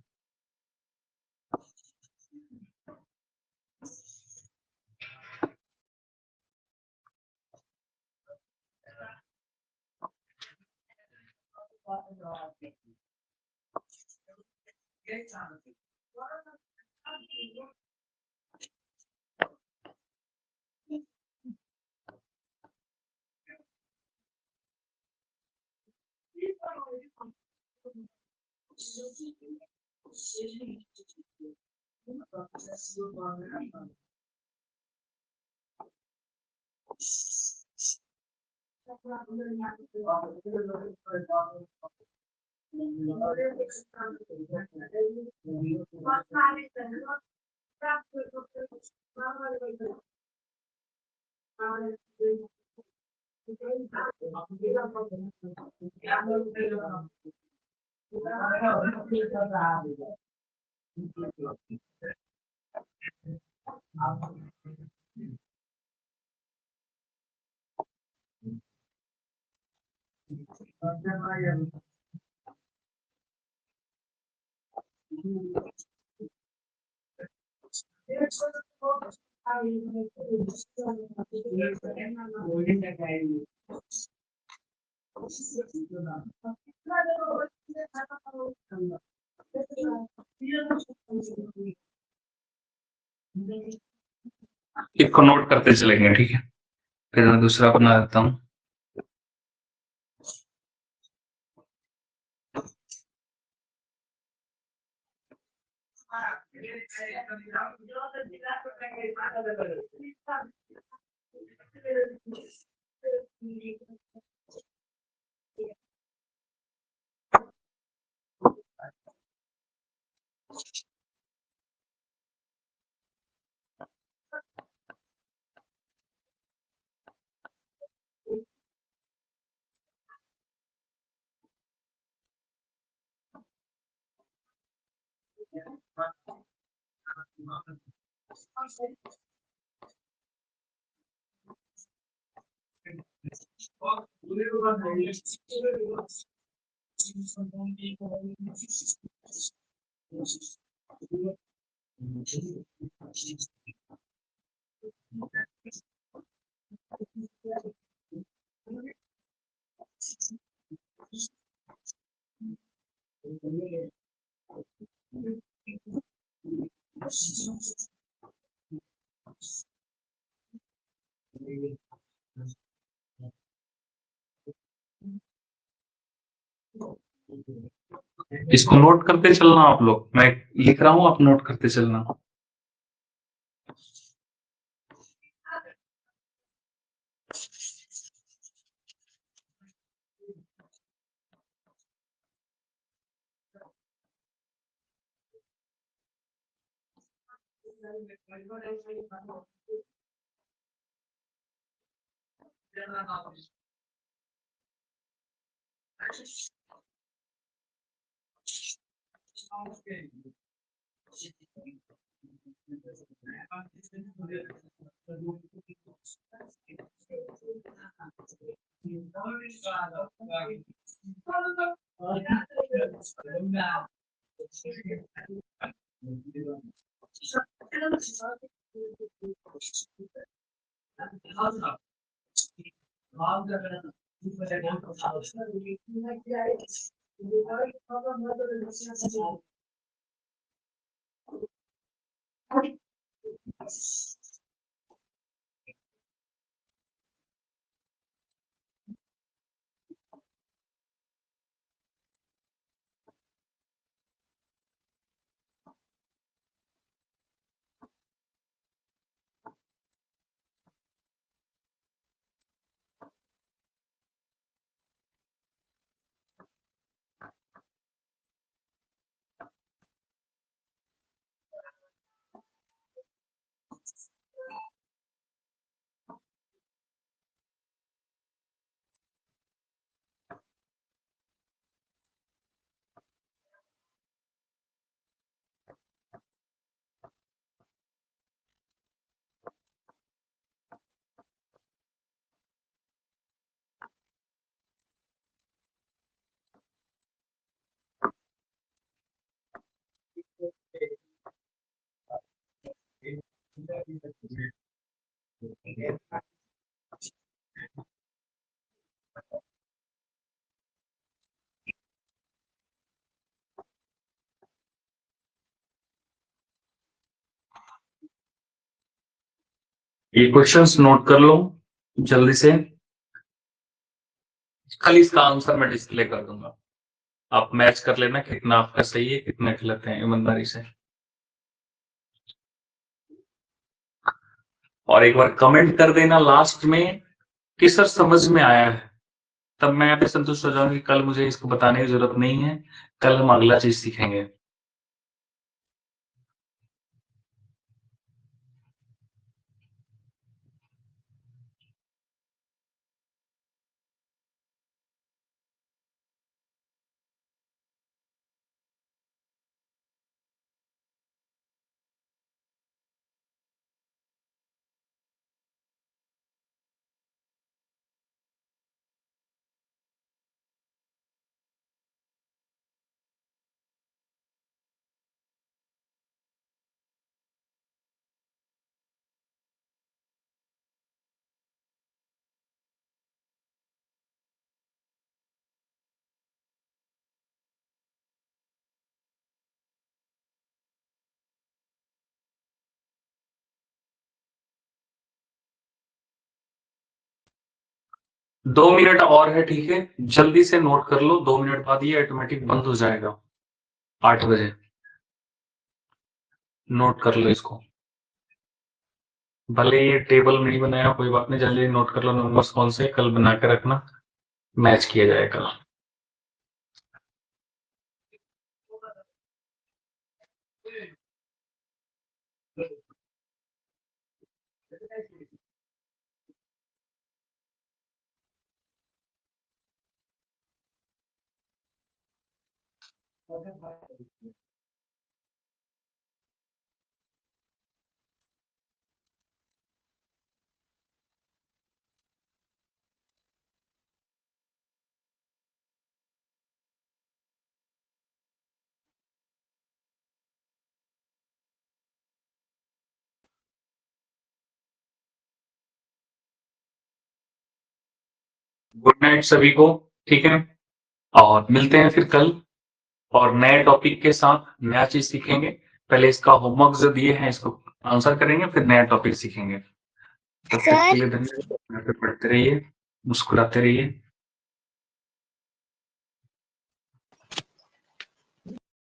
इसको नोट करते चलेंगे, ठीक है। फिर मैं दूसरा बना देता हूँ। इसको नोट करते चलना आप लोग, मैं लिख रहा हूँ, आप नोट करते चलना। ये क्वेश्चंस नोट कर लो जल्दी से। कल इसका आंसर मैं डिस्प्ले कर दूंगा, आप मैच कर लेना कितना आपका सही है कितना गलत है ईमानदारी से। और एक बार कमेंट कर देना लास्ट में कि सर समझ में आया है, तब मैं भी संतुष्ट हो जाऊंगा कि कल मुझे इसको बताने की जरूरत नहीं है, कल हम अगला चीज सीखेंगे। दो मिनट और है, ठीक है, जल्दी से नोट कर लो, 2 मिनट बाद ये ऑटोमेटिक बंद हो जाएगा 8 बजे। नोट कर लो इसको, भले ये टेबल नहीं बनाया कोई बात नहीं, जल्दी नोट कर लो नंबर्स कौन से, कल बना के रखना, मैच किया जाएगा। गुड नाइट सभी को, ठीक है, और मिलते हैं फिर कल और नए टॉपिक के साथ नया चीज सीखेंगे। पहले इसका होमवर्क जो दिए हैं इसको आंसर करेंगे, फिर नया टॉपिक सीखेंगे। तब तक के लिए धन्यवाद, पढ़ते रहिए, मुस्कुराते रहिए।